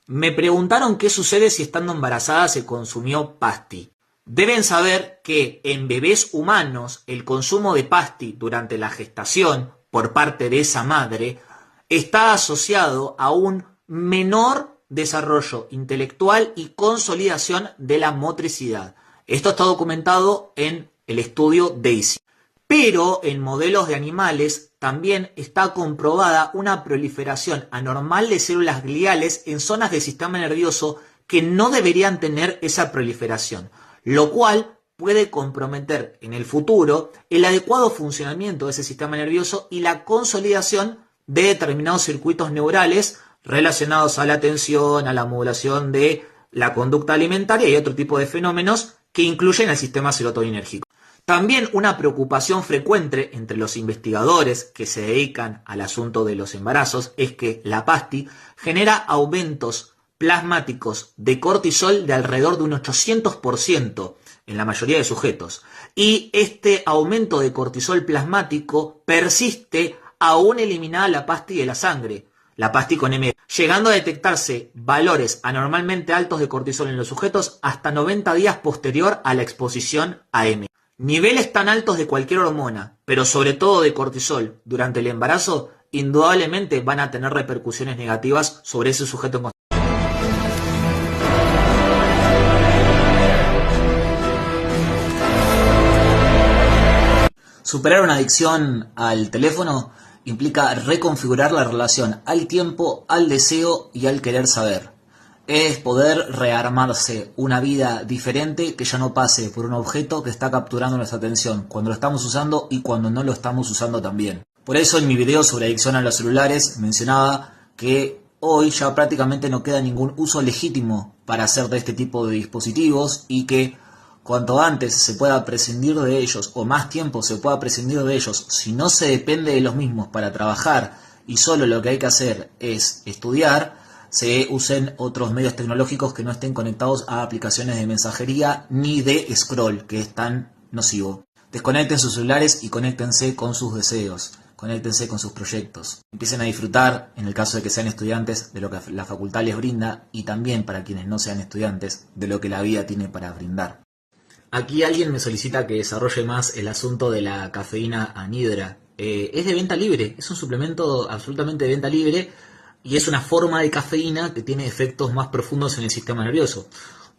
Me preguntaron qué sucede si estando embarazada se consumió pasti. Deben saber que en bebés humanos el consumo de pasti durante la gestación por parte de esa madre está asociado a un menor desarrollo intelectual y consolidación de la motricidad. Esto está documentado en el estudio DAISY. Pero en modelos de animales también está comprobada una proliferación anormal de células gliales en zonas del sistema nervioso que no deberían tener esa proliferación, lo cual puede comprometer en el futuro el adecuado funcionamiento de ese sistema nervioso y la consolidación de determinados circuitos neurales relacionados a la atención, a la modulación de la conducta alimentaria y otro tipo de fenómenos que incluyen el sistema serotoninérgico. También una preocupación frecuente entre los investigadores que se dedican al asunto de los embarazos es que la pasti genera aumentos plasmáticos de cortisol de alrededor de un 800% en la mayoría de sujetos. Y este aumento de cortisol plasmático persiste aún eliminada la pasti de la sangre, la pasti con M, llegando a detectarse valores anormalmente altos de cortisol en los sujetos hasta 90 días posterior a la exposición a M. Niveles tan altos de cualquier hormona, pero sobre todo de cortisol, durante el embarazo, indudablemente van a tener repercusiones negativas sobre ese sujeto en cuestión. Superar una adicción al teléfono implica reconfigurar la relación al tiempo, al deseo y al querer saber. Es poder rearmarse una vida diferente que ya no pase por un objeto que está capturando nuestra atención cuando lo estamos usando y cuando no lo estamos usando también. Por eso en mi video sobre adicción a los celulares mencionaba que hoy ya prácticamente no queda ningún uso legítimo para hacer de este tipo de dispositivos y que cuanto antes se pueda prescindir de ellos o más tiempo se pueda prescindir de ellos, si no se depende de los mismos para trabajar y solo lo que hay que hacer es estudiar, se usen otros medios tecnológicos que no estén conectados a aplicaciones de mensajería ni de scroll, que es tan nocivo. Desconecten sus celulares y conéctense con sus deseos, conéctense con sus proyectos. Empiecen a disfrutar, en el caso de que sean estudiantes, de lo que la facultad les brinda y también para quienes no sean estudiantes, de lo que la vida tiene para brindar. Aquí alguien me solicita que desarrolle más el asunto de la cafeína anhidra. Es de venta libre, es un suplemento absolutamente de venta libre y es una forma de cafeína que tiene efectos más profundos en el sistema nervioso.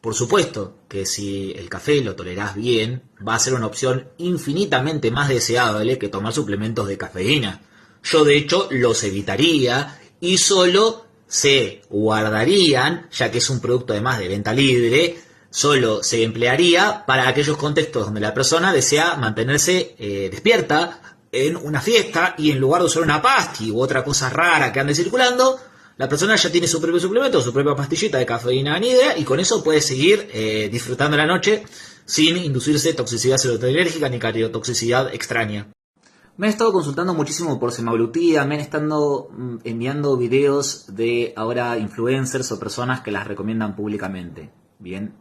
Por supuesto que si el café lo tolerás bien, va a ser una opción infinitamente más deseable que tomar suplementos de cafeína. Yo de hecho los evitaría y solo se guardarían, ya que es un producto además de venta libre, solo se emplearía para aquellos contextos donde la persona desea mantenerse despierta en una fiesta y en lugar de usar una pasti u otra cosa rara que ande circulando, la persona ya tiene su propio suplemento, su propia pastillita de cafeína anhidra y con eso puede seguir disfrutando la noche sin inducirse toxicidad serotoninérgica ni cardiotoxicidad extraña. Me han estado consultando muchísimo por semaglutida, me han estado enviando videos de ahora influencers o personas que las recomiendan públicamente. Bien,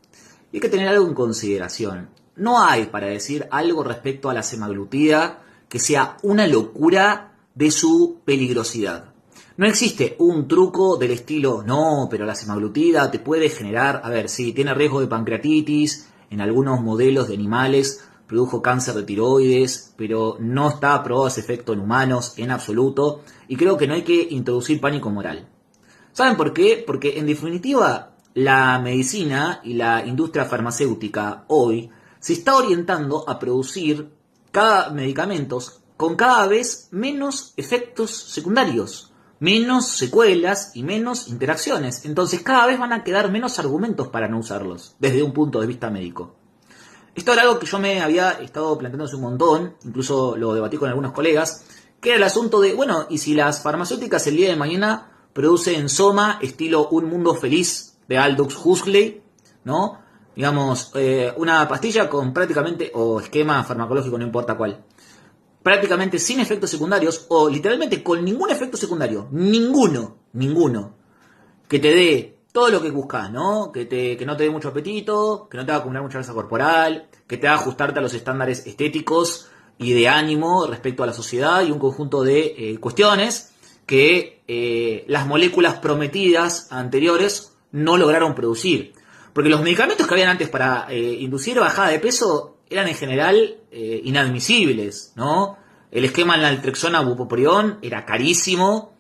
y hay que tener algo en consideración. No hay para decir algo respecto a la semaglutida que sea una locura de su peligrosidad. No existe un truco del estilo, no, pero la semaglutida te puede generar, sí, tiene riesgo de pancreatitis, en algunos modelos de animales produjo cáncer de tiroides, pero no está aprobado ese efecto en humanos en absoluto, y creo que no hay que introducir pánico moral. ¿Saben por qué? Porque en definitiva la medicina y la industria farmacéutica hoy se está orientando a producir medicamentos con cada vez menos efectos secundarios, menos secuelas y menos interacciones. Entonces cada vez van a quedar menos argumentos para no usarlos, desde un punto de vista médico. Esto era algo que yo me había estado planteando hace un montón, incluso lo debatí con algunos colegas, que era el asunto de, ¿y si las farmacéuticas el día de mañana producen Soma, estilo Un Mundo Feliz de Aldous Huxley, ¿no? Digamos, una pastilla con prácticamente, o esquema farmacológico, no importa cuál, prácticamente sin efectos secundarios, o literalmente con ningún efecto secundario, ninguno, que te dé todo lo que buscas, ¿no? Que no te dé mucho apetito, que no te haga acumular mucha grasa corporal, que te haga ajustarte a los estándares estéticos y de ánimo respecto a la sociedad y un conjunto de cuestiones que las moléculas prometidas anteriores no lograron producir. Porque los medicamentos que habían antes para inducir bajada de peso eran en general inadmisibles, ¿no? El esquema naltrexona bupropión era carísimo,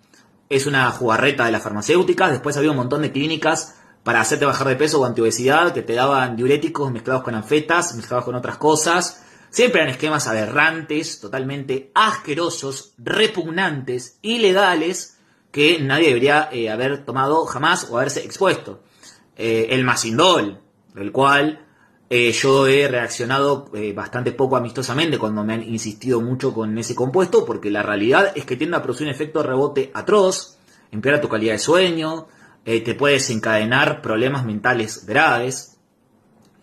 es una jugarreta de las farmacéuticas. Después había un montón de clínicas para hacerte bajar de peso o antiobesidad que te daban diuréticos mezclados con anfetas, mezclados con otras cosas. Siempre eran esquemas aberrantes, totalmente asquerosos, repugnantes, ilegales, que nadie debería haber tomado jamás o haberse expuesto. El Masindol, del cual yo he reaccionado bastante poco amistosamente cuando me han insistido mucho con ese compuesto, porque la realidad es que tiende a producir un efecto de rebote atroz, empeora tu calidad de sueño, te puede desencadenar problemas mentales graves.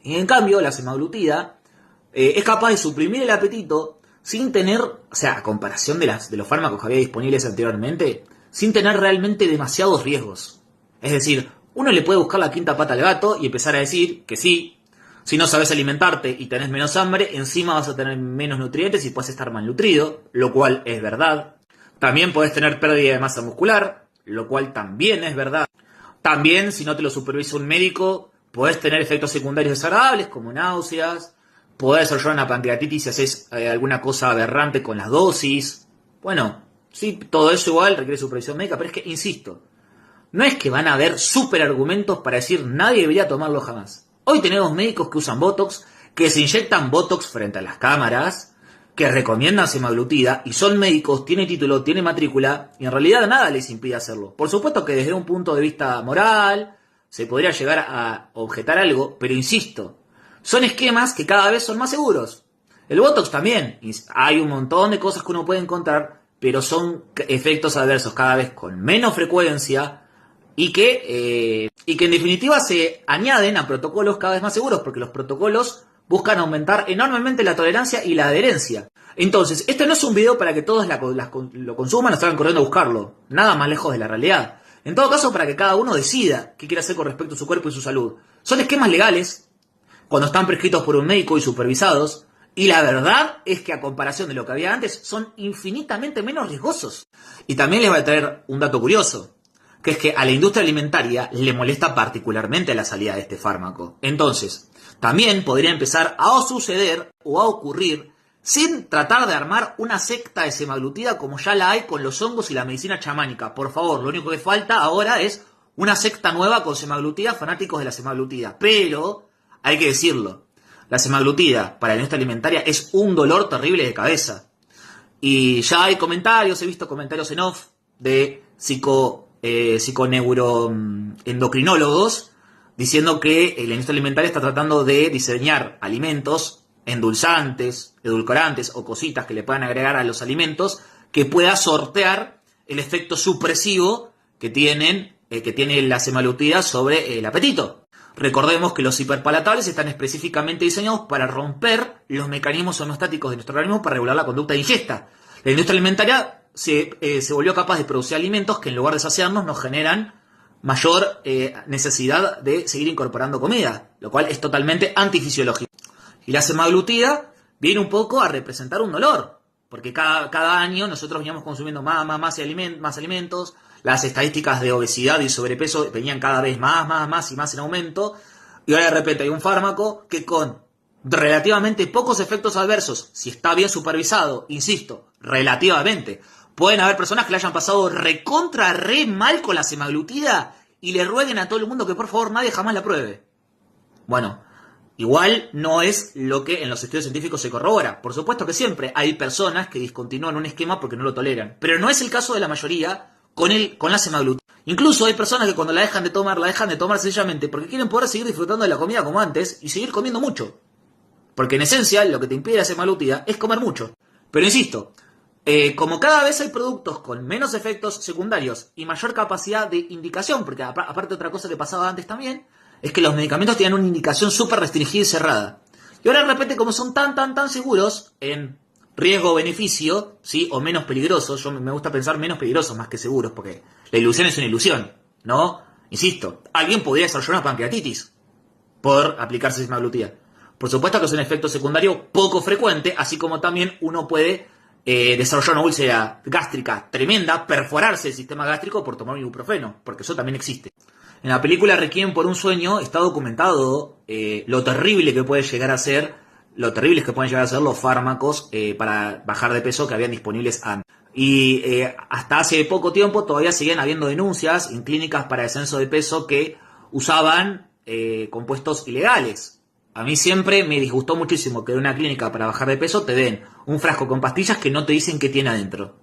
Y en cambio la semaglutida es capaz de suprimir el apetito sin tener, o sea, a comparación de los fármacos que había disponibles anteriormente, sin tener realmente demasiados riesgos. Es decir, uno le puede buscar la quinta pata al gato y empezar a decir que sí, si no sabes alimentarte y tenés menos hambre, encima vas a tener menos nutrientes y puedes estar malnutrido, lo cual es verdad. También podés tener pérdida de masa muscular, lo cual también es verdad. También, si no te lo supervisa un médico, podés tener efectos secundarios desagradables como náuseas, podés desarrollar una pancreatitis si haces alguna cosa aberrante con las dosis. Bueno, sí, todo eso igual requiere supervisión médica, pero es que, insisto, no es que van a haber super argumentos para decir nadie debería tomarlo jamás. Hoy tenemos médicos que usan Botox, que se inyectan Botox frente a las cámaras, que recomiendan semaglutida, y son médicos, tienen título, tienen matrícula, y en realidad nada les impide hacerlo. Por supuesto que desde un punto de vista moral se podría llegar a objetar algo, pero insisto, son esquemas que cada vez son más seguros. El Botox también, hay un montón de cosas que uno puede encontrar, pero son efectos adversos cada vez con menos frecuencia y que en definitiva se añaden a protocolos cada vez más seguros, porque los protocolos buscan aumentar enormemente la tolerancia y la adherencia. Entonces, este no es un video para que todos lo consuman o salgan corriendo a buscarlo. Nada más lejos de la realidad. En todo caso, para que cada uno decida qué quiere hacer con respecto a su cuerpo y su salud. Son esquemas legales, cuando están prescritos por un médico y supervisados, y la verdad es que a comparación de lo que había antes, son infinitamente menos riesgosos. Y también les voy a traer un dato curioso, que es que a la industria alimentaria le molesta particularmente la salida de este fármaco. Entonces, también podría empezar a suceder o a ocurrir sin tratar de armar una secta de semaglutida como ya la hay con los hongos y la medicina chamánica. Por favor, lo único que falta ahora es una secta nueva con semaglutida, fanáticos de la semaglutida. Pero, hay que decirlo, la semaglutida para la industria alimentaria es un dolor terrible de cabeza. Y ya hay comentarios, he visto comentarios en off de psiconeuroendocrinólogos diciendo que la industria alimentaria está tratando de diseñar alimentos, endulzantes, edulcorantes o cositas que le puedan agregar a los alimentos que pueda sortear el efecto supresivo que tiene la semaglutida sobre el apetito. Recordemos que los hiperpalatables están específicamente diseñados para romper los mecanismos homeostáticos de nuestro organismo para regular la conducta de ingesta. La industria alimentaria se volvió capaz de producir alimentos que en lugar de saciarnos nos generan mayor necesidad de seguir incorporando comida, lo cual es totalmente antifisiológico. Y la semaglutida viene un poco a representar un dolor, porque cada año nosotros veníamos consumiendo más alimentos, las estadísticas de obesidad y sobrepeso venían cada vez más y más en aumento, y ahora de repente hay un fármaco que con relativamente pocos efectos adversos, si está bien supervisado, insisto, relativamente, pueden haber personas que le hayan pasado re mal con la semaglutida y le rueguen a todo el mundo que por favor nadie jamás la pruebe. Bueno, igual no es lo que en los estudios científicos se corrobora. Por supuesto que siempre hay personas que discontinúan un esquema porque no lo toleran, pero no es el caso de la mayoría con la semaglutida. Incluso hay personas que cuando la dejan de tomar sencillamente porque quieren poder seguir disfrutando de la comida como antes y seguir comiendo mucho. Porque en esencia lo que te impide la semaglutida es comer mucho. Pero insisto, como cada vez hay productos con menos efectos secundarios y mayor capacidad de indicación, porque aparte otra cosa que pasaba antes también, es que los medicamentos tenían una indicación súper restringida y cerrada. Y ahora de repente, como son tan seguros en riesgo-beneficio, ¿sí? O menos peligrosos, yo me gusta pensar menos peligrosos más que seguros, porque la ilusión es una ilusión, ¿no? Insisto, alguien podría desarrollar una pancreatitis por aplicarse semaglutida. Por supuesto que es un efecto secundario poco frecuente, así como también uno puede desarrollar una úlcera gástrica tremenda, perforarse el sistema gástrico por tomar ibuprofeno, porque eso también existe. En la película Requiem por un sueño está documentado lo terribles que pueden llegar a ser los fármacos para bajar de peso que habían disponibles antes. Y hasta hace poco tiempo todavía seguían habiendo denuncias en clínicas para descenso de peso que usaban compuestos ilegales. A mí siempre me disgustó muchísimo que en una clínica para bajar de peso te den un frasco con pastillas que no te dicen qué tiene adentro.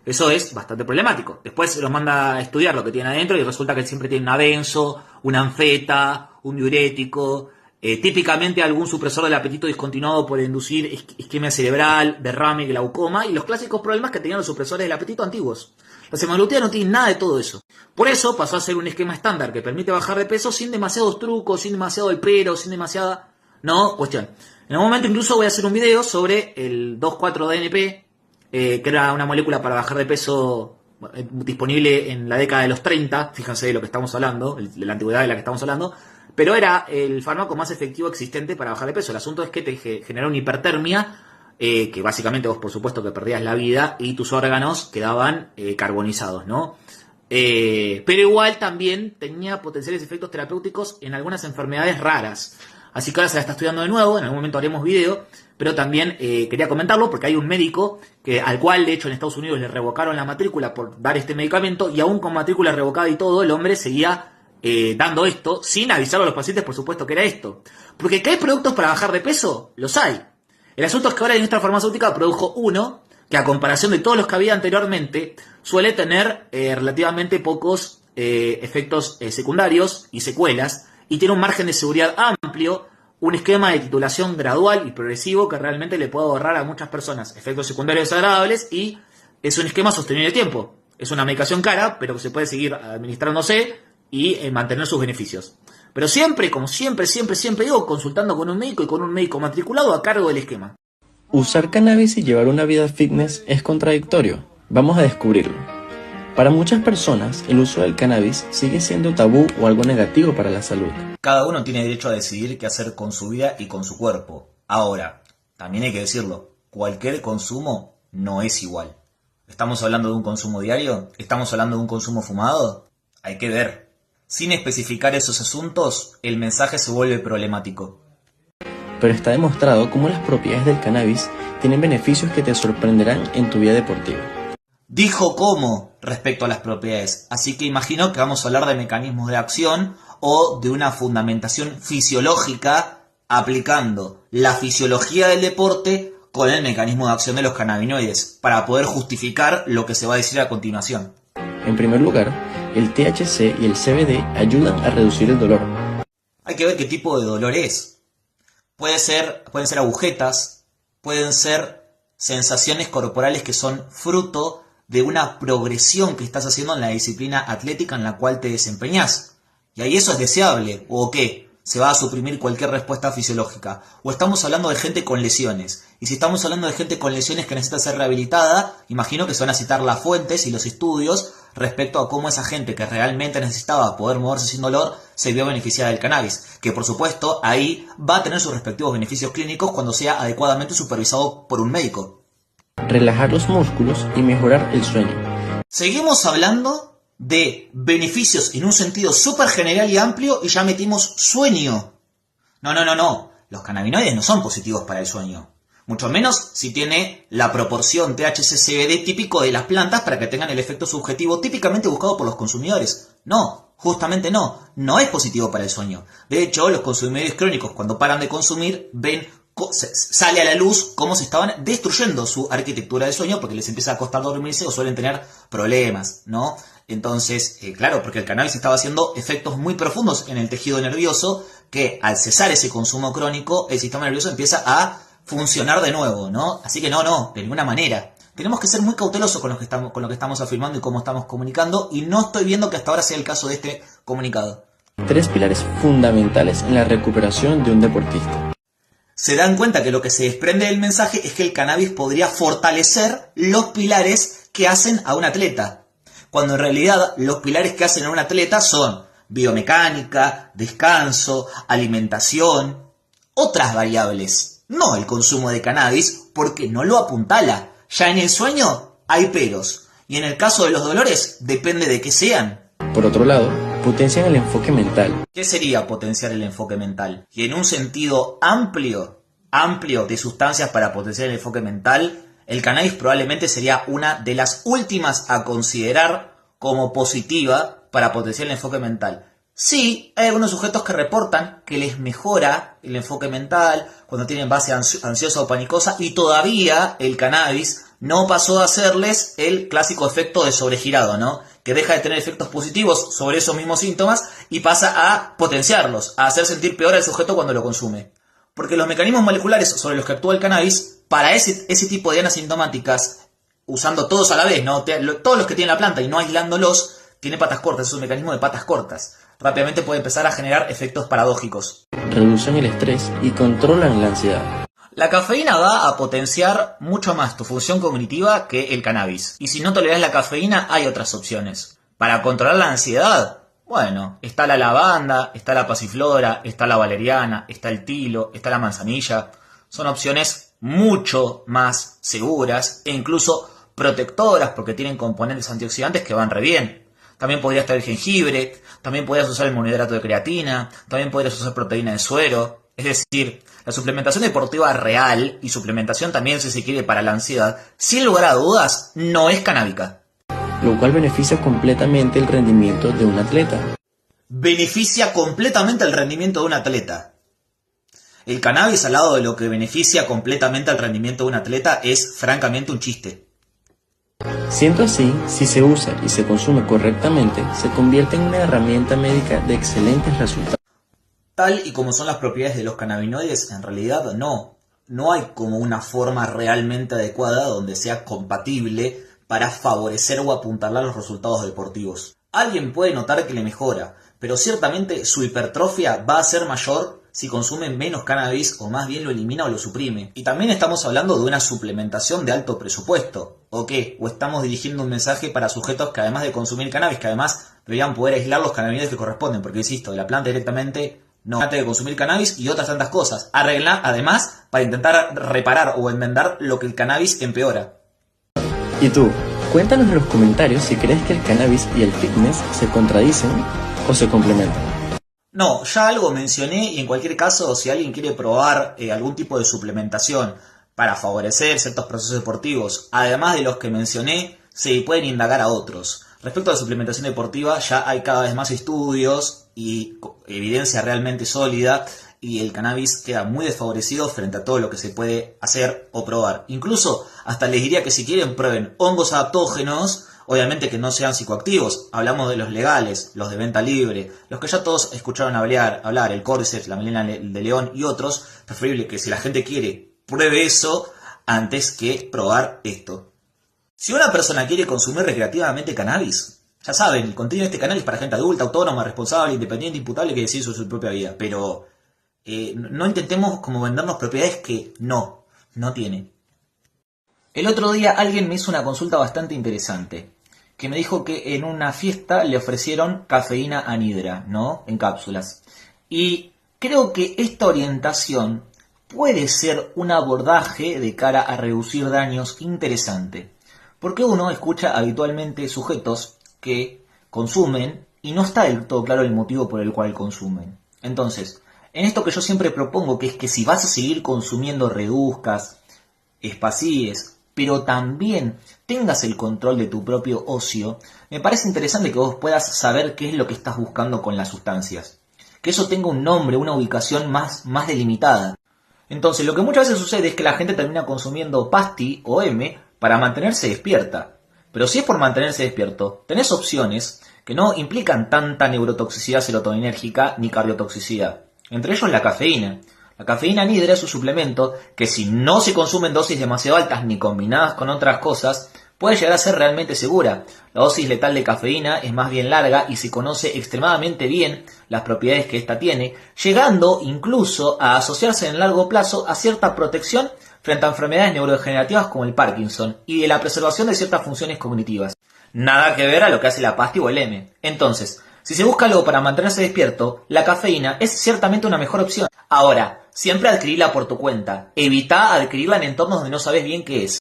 Eso es bastante problemático. Después se los manda a estudiar lo que tiene adentro y resulta que siempre tiene una benzo, una anfeta, un diurético, típicamente algún supresor del apetito discontinuado por inducir isquemia cerebral, derrame, glaucoma y los clásicos problemas que tenían los supresores del apetito antiguos. La semaglutida no tiene nada de todo eso. Por eso pasó a ser un esquema estándar que permite bajar de peso sin demasiados trucos, sin demasiado el pero, sin demasiada cuestión. En algún momento incluso voy a hacer un video sobre el 2,4-DNP, que era una molécula para bajar de peso disponible en la década de los 30, fíjense de lo que estamos hablando, de la antigüedad de la que estamos hablando, pero era el fármaco más efectivo existente para bajar de peso. El asunto es que te generó una hipertermia, que básicamente vos por supuesto que perdías la vida y tus órganos quedaban carbonizados, ¿no? Pero igual también tenía potenciales efectos terapéuticos en algunas enfermedades raras. Así que ahora se la está estudiando de nuevo, en algún momento haremos video, pero también quería comentarlo porque hay un médico al cual de hecho en Estados Unidos le revocaron la matrícula por dar este medicamento, y aún con matrícula revocada y todo, el hombre seguía dando esto, sin avisar a los pacientes por supuesto que era esto. Porque ¿que hay productos para bajar de peso? Los hay. El asunto es que ahora la industria farmacéutica produjo uno que a comparación de todos los que había anteriormente suele tener relativamente pocos efectos secundarios y secuelas, y tiene un margen de seguridad amplio, un esquema de titulación gradual y progresivo que realmente le puede ahorrar a muchas personas efectos secundarios desagradables, y es un esquema sostenible de tiempo. Es una medicación cara, pero que se puede seguir administrándose y mantener sus beneficios. Pero siempre, como siempre digo, consultando con un médico y con un médico matriculado a cargo del esquema. ¿Usar cannabis y llevar una vida fitness es contradictorio? Vamos a descubrirlo. Para muchas personas, el uso del cannabis sigue siendo tabú o algo negativo para la salud. Cada uno tiene derecho a decidir qué hacer con su vida y con su cuerpo. Ahora, también hay que decirlo, cualquier consumo no es igual. ¿Estamos hablando de un consumo diario? ¿Estamos hablando de un consumo fumado? Hay que ver. Sin especificar esos asuntos, el mensaje se vuelve problemático. Pero está demostrado cómo las propiedades del cannabis tienen beneficios que te sorprenderán en tu vida deportiva. Dijo cómo respecto a las propiedades, así que imagino que vamos a hablar de mecanismos de acción o de una fundamentación fisiológica aplicando la fisiología del deporte con el mecanismo de acción de los cannabinoides para poder justificar lo que se va a decir a continuación. En primer lugar, el THC y el CBD ayudan a reducir el dolor. Hay que ver qué tipo de dolor es. Pueden ser agujetas, pueden ser sensaciones corporales que son fruto de una progresión que estás haciendo en la disciplina atlética en la cual te desempeñás. Y ahí eso es deseable, ¿o qué? Se va a suprimir cualquier respuesta fisiológica. O estamos hablando de gente con lesiones. Y si estamos hablando de gente con lesiones que necesita ser rehabilitada, imagino que se van a citar las fuentes y los estudios respecto a cómo esa gente que realmente necesitaba poder moverse sin dolor se vio beneficiada del cannabis. Que por supuesto ahí va a tener sus respectivos beneficios clínicos cuando sea adecuadamente supervisado por un médico. Relajar los músculos y mejorar el sueño. Seguimos hablando de beneficios en un sentido súper general y amplio y ya metimos sueño. No. Los cannabinoides no son positivos para el sueño. Mucho menos si tiene la proporción THC-CBD típico de las plantas para que tengan el efecto subjetivo típicamente buscado por los consumidores. No, justamente no. No es positivo para el sueño. De hecho, los consumidores crónicos cuando paran de consumir sale a la luz cómo se estaban destruyendo su arquitectura de sueño porque les empieza a costar dormirse o suelen tener problemas, ¿no? Entonces, claro, porque el cannabis estaba haciendo efectos muy profundos en el tejido nervioso que al cesar ese consumo crónico, el sistema nervioso empieza a funcionar de nuevo, ¿no? Así que no, de ninguna manera. Tenemos que ser muy cautelosos con lo que estamos afirmando y cómo estamos comunicando, y no estoy viendo que hasta ahora sea el caso de este comunicado. 3 pilares fundamentales en la recuperación de un deportista. Se dan cuenta que lo que se desprende del mensaje es que el cannabis podría fortalecer los pilares que hacen a un atleta, cuando en realidad los pilares que hacen a un atleta son biomecánica, descanso, alimentación, otras variables, no el consumo de cannabis, porque no lo apuntala. Ya en el sueño hay peros, y en el caso de los dolores depende de qué sean. Por otro lado, potencian el enfoque mental. ¿Qué sería potenciar el enfoque mental? Y en un sentido amplio de sustancias para potenciar el enfoque mental, el cannabis probablemente sería una de las últimas a considerar como positiva para potenciar el enfoque mental. Sí, hay algunos sujetos que reportan que les mejora el enfoque mental cuando tienen base ansiosa o panicosa, y todavía el cannabis no pasó a hacerles el clásico efecto de sobregirado, ¿no? Que deja de tener efectos positivos sobre esos mismos síntomas y pasa a potenciarlos, a hacer sentir peor al sujeto cuando lo consume. Porque los mecanismos moleculares sobre los que actúa el cannabis, para ese tipo de asintomáticas, usando todos a la vez, ¿no? Todos los que tienen la planta y no aislándolos, tiene patas cortas, es un mecanismo de patas cortas. Rápidamente puede empezar a generar efectos paradójicos. Reducen el estrés y controlan la ansiedad. La cafeína va a potenciar mucho más tu función cognitiva que el cannabis. Y si no toleras la cafeína, hay otras opciones. Para controlar la ansiedad, bueno, está la lavanda, está la pasiflora, está la valeriana, está el tilo, está la manzanilla. Son opciones mucho más seguras e incluso protectoras porque tienen componentes antioxidantes que van re bien. También podría estar el jengibre, también podrías usar el monohidrato de creatina, también podrías usar proteína de suero. Es decir, la suplementación deportiva real y suplementación también, si se quiere, para la ansiedad, sin lugar a dudas, no es canábica. Lo cual beneficia completamente el rendimiento de un atleta. Beneficia completamente el rendimiento de un atleta. El cannabis al lado de lo que beneficia completamente el rendimiento de un atleta es francamente un chiste. Siendo así, si se usa y se consume correctamente, se convierte en una herramienta médica de excelentes resultados. Tal y como son las propiedades de los cannabinoides, en realidad no hay como una forma realmente adecuada donde sea compatible para favorecer o apuntalar los resultados deportivos. Alguien puede notar que le mejora, pero ciertamente su hipertrofia va a ser mayor si consume menos cannabis o más bien lo elimina o lo suprime. Y también estamos hablando de una suplementación de alto presupuesto. ¿O qué? ¿O estamos dirigiendo un mensaje para sujetos que además de consumir cannabis, que además deberían poder aislar los cannabinoides que corresponden? Porque insisto, de la planta directamente no, antes de consumir cannabis y otras tantas cosas. Arreglar, además, para intentar reparar o enmendar lo que el cannabis empeora. ¿Y tú? Cuéntanos en los comentarios si crees que el cannabis y el fitness se contradicen o se complementan. No, ya algo mencioné y en cualquier caso, si alguien quiere probar algún tipo de suplementación para favorecer ciertos procesos deportivos, además de los que mencioné, se pueden indagar a otros. Respecto a la suplementación deportiva, ya hay cada vez más estudios y evidencia realmente sólida y el cannabis queda muy desfavorecido frente a todo lo que se puede hacer o probar. Incluso hasta les diría que si quieren prueben hongos adaptógenos, obviamente que no sean psicoactivos. Hablamos de los legales, los de venta libre, los que ya todos escucharon hablar, el Cordyceps, la melena de león y otros. Preferible que si la gente quiere, pruebe eso antes que probar esto. Si una persona quiere consumir recreativamente cannabis, ya saben, el contenido de este canal es para gente adulta, autónoma, responsable, independiente, imputable, que decide sobre su propia vida. Pero no intentemos como vendernos propiedades que no tiene. El otro día alguien me hizo una consulta bastante interesante, que me dijo que en una fiesta le ofrecieron cafeína anhidra, ¿no? En cápsulas. Y creo que esta orientación puede ser un abordaje de cara a reducir daños interesante. Porque uno escucha habitualmente sujetos que consumen y no está del todo claro el motivo por el cual consumen. Entonces, en esto que yo siempre propongo, que es que si vas a seguir consumiendo reduzcas, espacíes, pero también tengas el control de tu propio ocio, me parece interesante que vos puedas saber qué es lo que estás buscando con las sustancias. Que eso tenga un nombre, una ubicación más delimitada. Entonces, lo que muchas veces sucede es que la gente termina consumiendo pasti o M para mantenerse despierta. Pero si es por mantenerse despierto, tenés opciones que no implican tanta neurotoxicidad serotoninérgica ni cardiotoxicidad. Entre ellos la cafeína. La cafeína anhidra es un suplemento que si no se consume en dosis demasiado altas ni combinadas con otras cosas, puede llegar a ser realmente segura. La dosis letal de cafeína es más bien larga y se conoce extremadamente bien las propiedades que ésta tiene, llegando incluso a asociarse en largo plazo a cierta protección frente a enfermedades neurodegenerativas como el Parkinson y de la preservación de ciertas funciones cognitivas. Nada que ver a lo que hace la pasti o el M. Entonces, si se busca algo para mantenerse despierto, la cafeína es ciertamente una mejor opción. Ahora, siempre adquirirla por tu cuenta. Evita adquirirla en entornos donde no sabes bien qué es.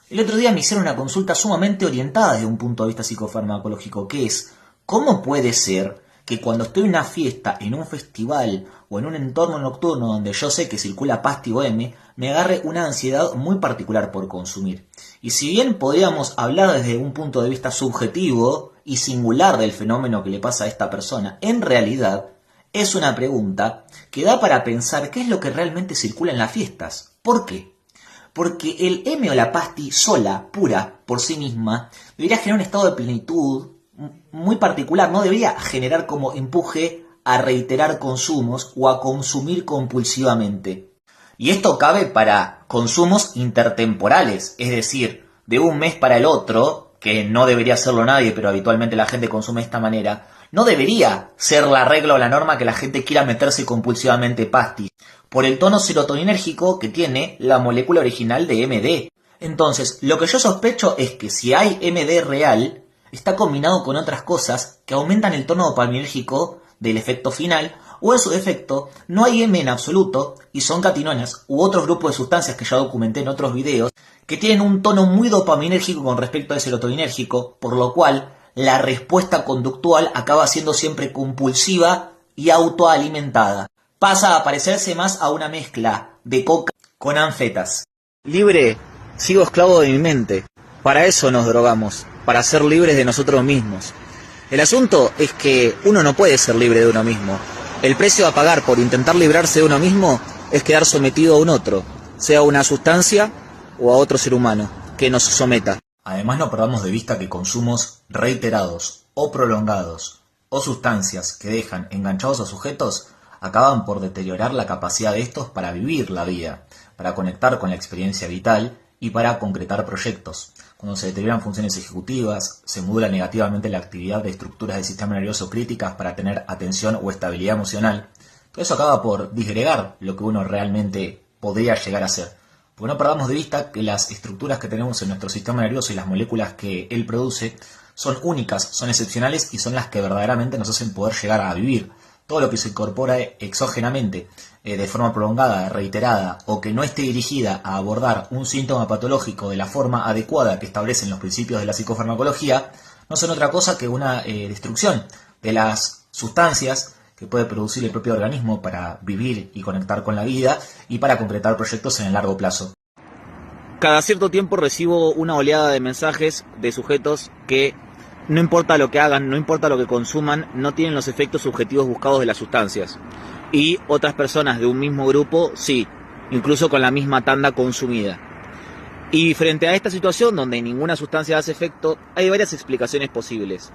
El otro día me hicieron una consulta sumamente orientada desde un punto de vista psicofarmacológico, que es, ¿cómo puede ser que cuando estoy en una fiesta, en un festival o en un entorno nocturno donde yo sé que circula pasti o M, me agarre una ansiedad muy particular por consumir? Y si bien podríamos hablar desde un punto de vista subjetivo y singular del fenómeno que le pasa a esta persona, en realidad es una pregunta que da para pensar qué es lo que realmente circula en las fiestas. ¿Por qué? Porque el M o la pasti sola, pura, por sí misma, debería generar un estado de plenitud muy particular, no debería generar como empuje a reiterar consumos o a consumir compulsivamente. Y esto cabe para consumos intertemporales, es decir, de un mes para el otro, que no debería hacerlo nadie, pero habitualmente la gente consume de esta manera, no debería ser la regla o la norma que la gente quiera meterse compulsivamente pastis, por el tono serotoninérgico que tiene la molécula original de MD. Entonces, lo que yo sospecho es que si hay MD real, está combinado con otras cosas que aumentan el tono dopaminérgico del efecto final, o en su defecto, no hay M en absoluto, y son catinonas u otros grupos de sustancias que ya documenté en otros videos, que tienen un tono muy dopaminérgico con respecto al serotoninérgico, por lo cual la respuesta conductual acaba siendo siempre compulsiva y autoalimentada. Pasa a parecerse más a una mezcla de coca con anfetas. Libre, sigo esclavo de mi mente. Para eso nos drogamos, para ser libres de nosotros mismos. El asunto es que uno no puede ser libre de uno mismo. El precio a pagar por intentar librarse de uno mismo es quedar sometido a un otro, sea una sustancia o a otro ser humano, que nos someta. Además, no perdamos de vista que consumos reiterados o prolongados o sustancias que dejan enganchados a sujetos acaban por deteriorar la capacidad de estos para vivir la vida, para conectar con la experiencia vital y para concretar proyectos. Cuando se deterioran funciones ejecutivas, se modula negativamente la actividad de estructuras del sistema nervioso críticas para tener atención o estabilidad emocional. Todo eso acaba por disgregar lo que uno realmente podría llegar a ser. Porque no perdamos de vista que las estructuras que tenemos en nuestro sistema nervioso y las moléculas que él produce son únicas, son excepcionales y son las que verdaderamente nos hacen poder llegar a vivir. Todo lo que se incorpora exógenamente, de forma prolongada, reiterada, o que no esté dirigida a abordar un síntoma patológico de la forma adecuada que establecen los principios de la psicofarmacología, no son otra cosa que una destrucción de las sustancias que puede producir el propio organismo para vivir y conectar con la vida y para concretar proyectos en el largo plazo. Cada cierto tiempo recibo una oleada de mensajes de sujetos que no importa lo que hagan, no importa lo que consuman, no tienen los efectos subjetivos buscados de las sustancias. Y otras personas de un mismo grupo, sí, incluso con la misma tanda consumida. Y frente a esta situación, donde ninguna sustancia hace efecto, hay varias explicaciones posibles.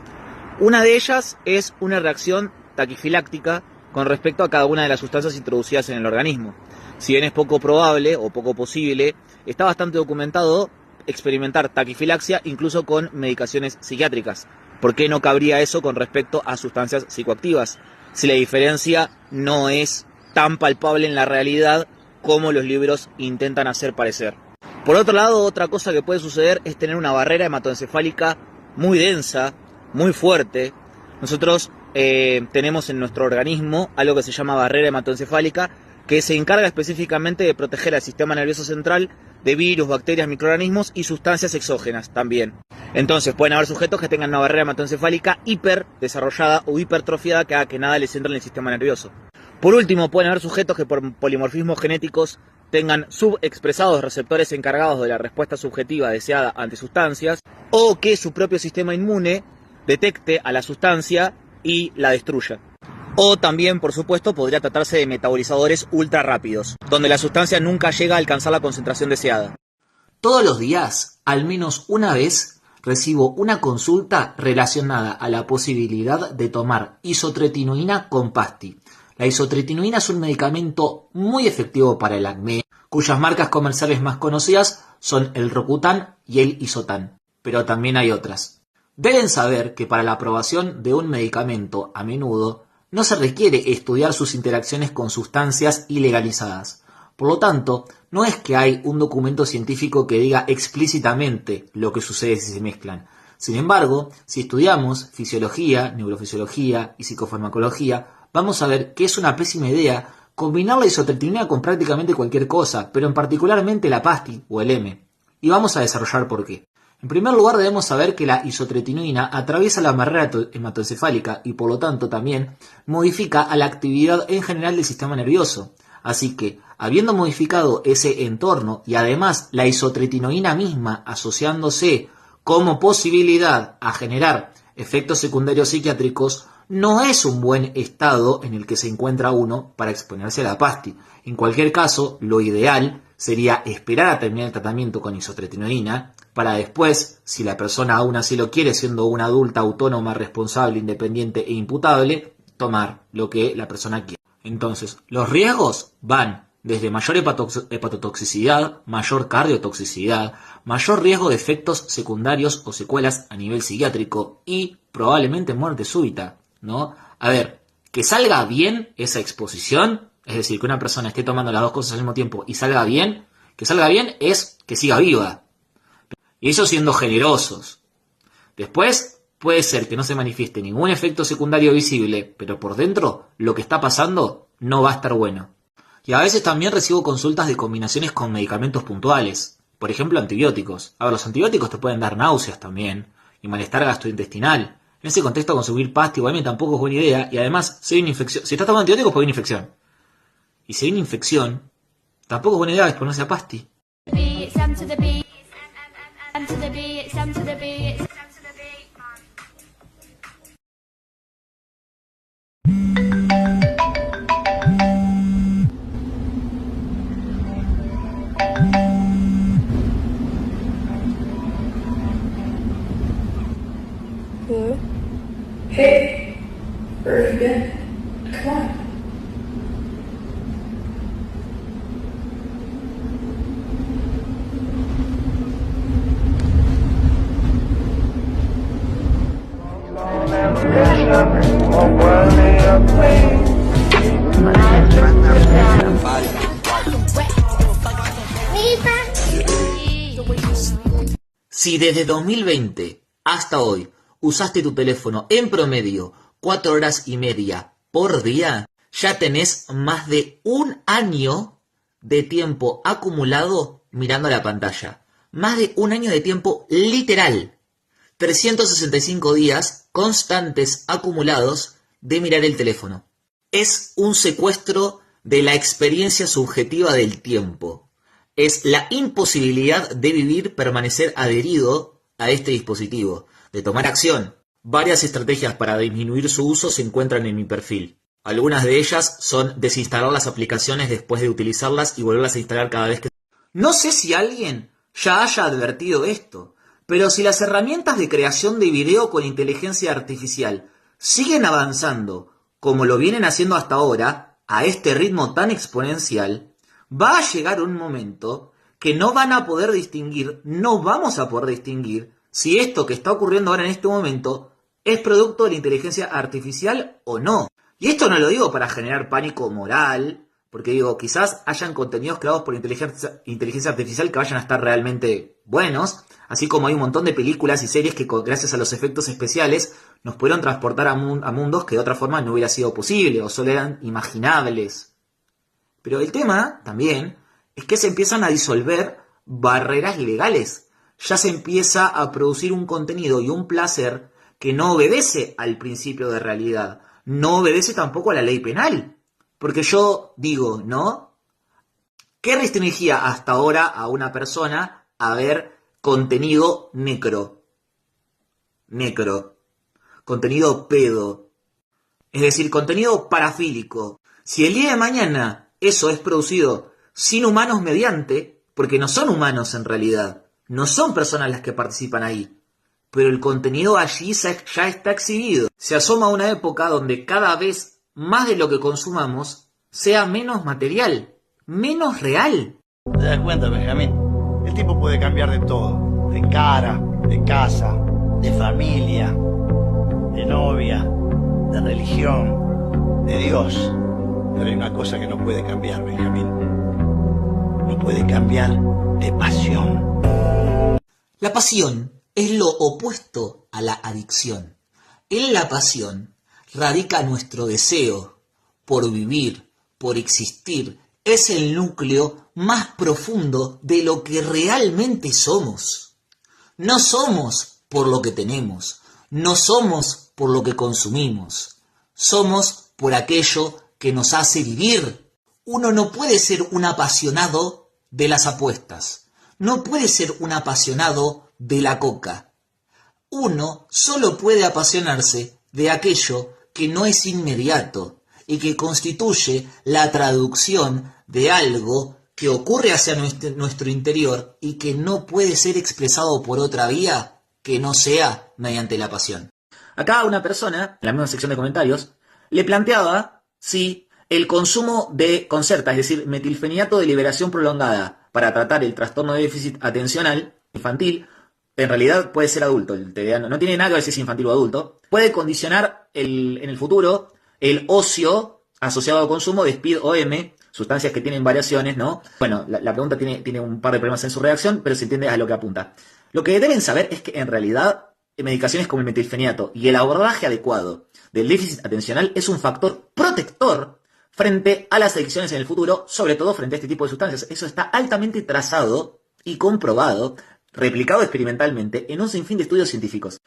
Una de ellas es una reacción taquifiláctica con respecto a cada una de las sustancias introducidas en el organismo. Si bien es poco probable o poco posible, está bastante documentado experimentar taquifilaxia incluso con medicaciones psiquiátricas. ¿Por qué no cabría eso con respecto a sustancias psicoactivas? Si la diferencia no es tan palpable en la realidad como los libros intentan hacer parecer. Por otro lado, otra cosa que puede suceder es tener una barrera hematoencefálica muy densa, muy fuerte. Nosotros tenemos en nuestro organismo algo que se llama barrera hematoencefálica, que se encarga específicamente de proteger al sistema nervioso central de virus, bacterias, microorganismos y sustancias exógenas también. Entonces pueden haber sujetos que tengan una barrera hematoencefálica hiper desarrollada o hipertrofiada que haga que nada les entre en el sistema nervioso. Por último, pueden haber sujetos que por polimorfismos genéticos tengan subexpresados receptores encargados de la respuesta subjetiva deseada ante sustancias, o que su propio sistema inmune detecte a la sustancia y la destruya. O también, por supuesto, podría tratarse de metabolizadores ultra rápidos, donde la sustancia nunca llega a alcanzar la concentración deseada. Todos los días, al menos una vez, recibo una consulta relacionada a la posibilidad de tomar isotretinoína con pasti. La isotretinoína es un medicamento muy efectivo para el acné, cuyas marcas comerciales más conocidas son el Rocutan y el Isotan, pero también hay otras. Deben saber que para la aprobación de un medicamento a menudo no se requiere estudiar sus interacciones con sustancias ilegalizadas. Por lo tanto, no es que hay un documento científico que diga explícitamente lo que sucede si se mezclan. Sin embargo, si estudiamos fisiología, neurofisiología y psicofarmacología, vamos a ver que es una pésima idea combinar la isotretinoína con prácticamente cualquier cosa, pero en particularmente la pasti o el M. Y vamos a desarrollar por qué. En primer lugar, debemos saber que la isotretinoína atraviesa la barrera hematoencefálica y por lo tanto también modifica a la actividad en general del sistema nervioso. Así que, habiendo modificado ese entorno y además la isotretinoína misma asociándose como posibilidad a generar efectos secundarios psiquiátricos, no es un buen estado en el que se encuentra uno para exponerse a la pasti. En cualquier caso, lo ideal sería esperar a terminar el tratamiento con isotretinoína para después, si la persona aún así lo quiere, siendo una adulta autónoma, responsable, independiente e imputable, tomar lo que la persona quiere. Entonces, los riesgos van desde mayor hepatotoxicidad, mayor cardiotoxicidad, mayor riesgo de efectos secundarios o secuelas a nivel psiquiátrico y probablemente muerte súbita, ¿no? A ver, que salga bien esa exposición, es decir, que una persona esté tomando las dos cosas al mismo tiempo y salga bien, que salga bien es que siga viva. Y eso siendo generosos. Después puede ser que no se manifieste ningún efecto secundario visible, pero por dentro lo que está pasando no va a estar bueno. Y a veces también recibo consultas de combinaciones con medicamentos puntuales. Por ejemplo, antibióticos. A ver, los antibióticos te pueden dar náuseas también y malestar gastrointestinal. En ese contexto consumir pasta igualmente tampoco es buena idea. Y además, si hay una infección, si estás tomando antibióticos, porque hay una infección. Y si hay una infección, tampoco es buena idea exponerse a pasti. Hello? Hey! Where have you been? Come on. Si desde 2020 hasta hoy usaste tu teléfono en promedio 4 horas y media por día, ya tenés más de un año de tiempo acumulado mirando la pantalla. Más de un año de tiempo literal. 365 días constantes acumulados de mirar el teléfono. Es un secuestro de la experiencia subjetiva del tiempo. Es la imposibilidad de vivir, permanecer adherido a este dispositivo, de tomar acción. Varias estrategias para disminuir su uso se encuentran en mi perfil. Algunas de ellas son desinstalar las aplicaciones después de utilizarlas y volverlas a instalar cada vez que... No sé si alguien ya haya advertido esto, pero si las herramientas de creación de video con inteligencia artificial siguen avanzando como lo vienen haciendo hasta ahora, a este ritmo tan exponencial, va a llegar un momento que no van a poder distinguir, no vamos a poder distinguir si esto que está ocurriendo ahora en este momento es producto de la inteligencia artificial o no. Y esto no lo digo para generar pánico moral, porque digo, quizás hayan contenidos creados por inteligencia artificial que vayan a estar realmente buenos, así como hay un montón de películas y series que gracias a los efectos especiales nos pudieron transportar a mundos que de otra forma no hubiera sido posible o solo eran imaginables. Pero el tema, también, es que se empiezan a disolver barreras legales. Ya se empieza a producir un contenido y un placer que no obedece al principio de realidad. No obedece tampoco a la ley penal. Porque yo digo, ¿no? ¿Qué restringía hasta ahora a una persona a ver contenido necro? Contenido pedo. Es decir, contenido parafílico. Si el día de mañana eso es producido sin humanos mediante, porque no son humanos en realidad, no son personas las que participan ahí, pero el contenido allí ya está exhibido. Se asoma una época donde cada vez más de lo que consumamos sea menos material, menos real. ¿Te das cuenta, Benjamín? El tipo puede cambiar de todo, de cara, de casa, de familia, de novia, de religión, de Dios. Pero hay una cosa que no puede cambiar, Benjamín. No puede cambiar de pasión. La pasión es lo opuesto a la adicción. En la pasión radica nuestro deseo por vivir, por existir. Es el núcleo más profundo de lo que realmente somos. No somos por lo que tenemos, no somos por lo que consumimos. Somos por aquello que nos hace vivir. Uno no puede ser un apasionado de las apuestas. No puede ser un apasionado de la coca. Uno solo puede apasionarse de aquello que no es inmediato y que constituye la traducción de algo que ocurre hacia nuestro interior y que no puede ser expresado por otra vía que no sea mediante la pasión. Acá una persona, en la misma sección de comentarios, le planteaba si El consumo de Concerta, es decir, metilfenidato de liberación prolongada para tratar el trastorno de déficit atencional infantil, en realidad puede ser adulto, el TDA no tiene nada que ver si es infantil o adulto, puede condicionar en el futuro el ocio asociado al consumo de Speed-OM, sustancias que tienen variaciones, ¿no? Bueno, la pregunta tiene un par de problemas en su redacción, pero se entiende a lo que apunta. Lo que deben saber es que en realidad medicaciones como el metilfenidato y el abordaje adecuado del déficit atencional es un factor protector frente a las adicciones en el futuro, sobre todo frente a este tipo de sustancias. Eso está altamente trazado y comprobado, replicado experimentalmente en un sinfín de estudios científicos.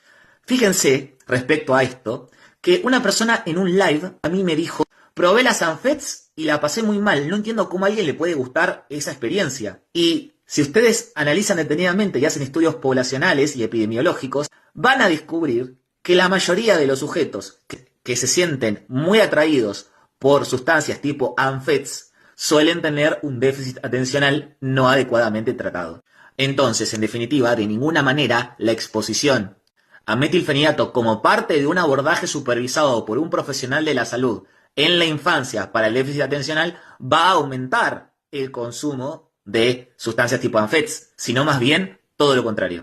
Fíjense, respecto a esto, que una persona en un live a mí me dijo: probé las Anfets y la pasé muy mal, no entiendo cómo a alguien le puede gustar esa experiencia. Y si ustedes analizan detenidamente y hacen estudios poblacionales y epidemiológicos, van a descubrir que la mayoría de los sujetos que se sienten muy atraídos por sustancias tipo Anfets suelen tener un déficit atencional no adecuadamente tratado. Entonces, en definitiva, de ninguna manera la exposición a metilfenidato como parte de un abordaje supervisado por un profesional de la salud en la infancia para el déficit atencional va a aumentar el consumo de sustancias tipo Anfets, sino más bien todo lo contrario.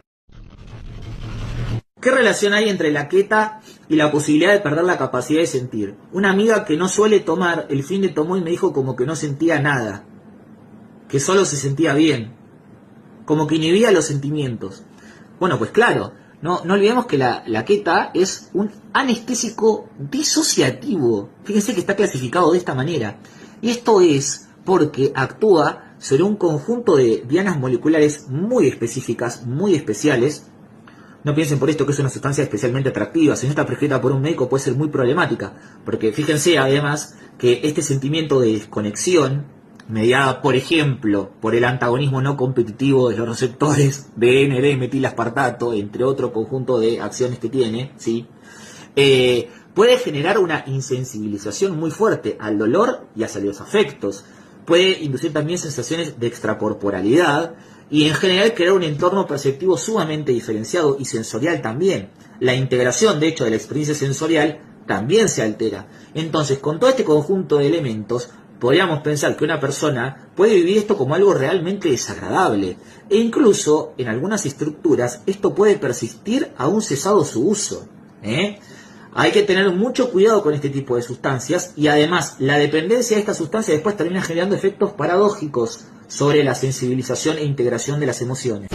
¿Qué relación hay entre la queta y la posibilidad de perder la capacidad de sentir? Una amiga que no suele tomar, el fin de tomó y me dijo como que no sentía nada, que solo se sentía bien, como que inhibía los sentimientos. Bueno, pues claro, no olvidemos que la queta es un anestésico disociativo. Fíjense que está clasificado de esta manera. Y esto es porque actúa sobre un conjunto de dianas moleculares muy específicas, muy especiales. No piensen por esto que es una sustancia especialmente atractiva. Si no está prescrita por un médico puede ser muy problemática. Porque fíjense además que este sentimiento de desconexión, mediada por ejemplo por el antagonismo no competitivo de los receptores de ND-metilaspartato, entre otro conjunto de acciones que tiene, ¿sí? Puede generar una insensibilización muy fuerte al dolor y hacia los afectos. Puede inducir también sensaciones de extracorporalidad y en general crear un entorno perceptivo sumamente diferenciado y sensorial también. La integración, de hecho, de la experiencia sensorial también se altera. Entonces, con todo este conjunto de elementos, podríamos pensar que una persona puede vivir esto como algo realmente desagradable. E incluso, en algunas estructuras, esto puede persistir aún cesado su uso. Hay que tener mucho cuidado con este tipo de sustancias y además la dependencia de esta sustancia después termina generando efectos paradójicos sobre la sensibilización e integración de las emociones.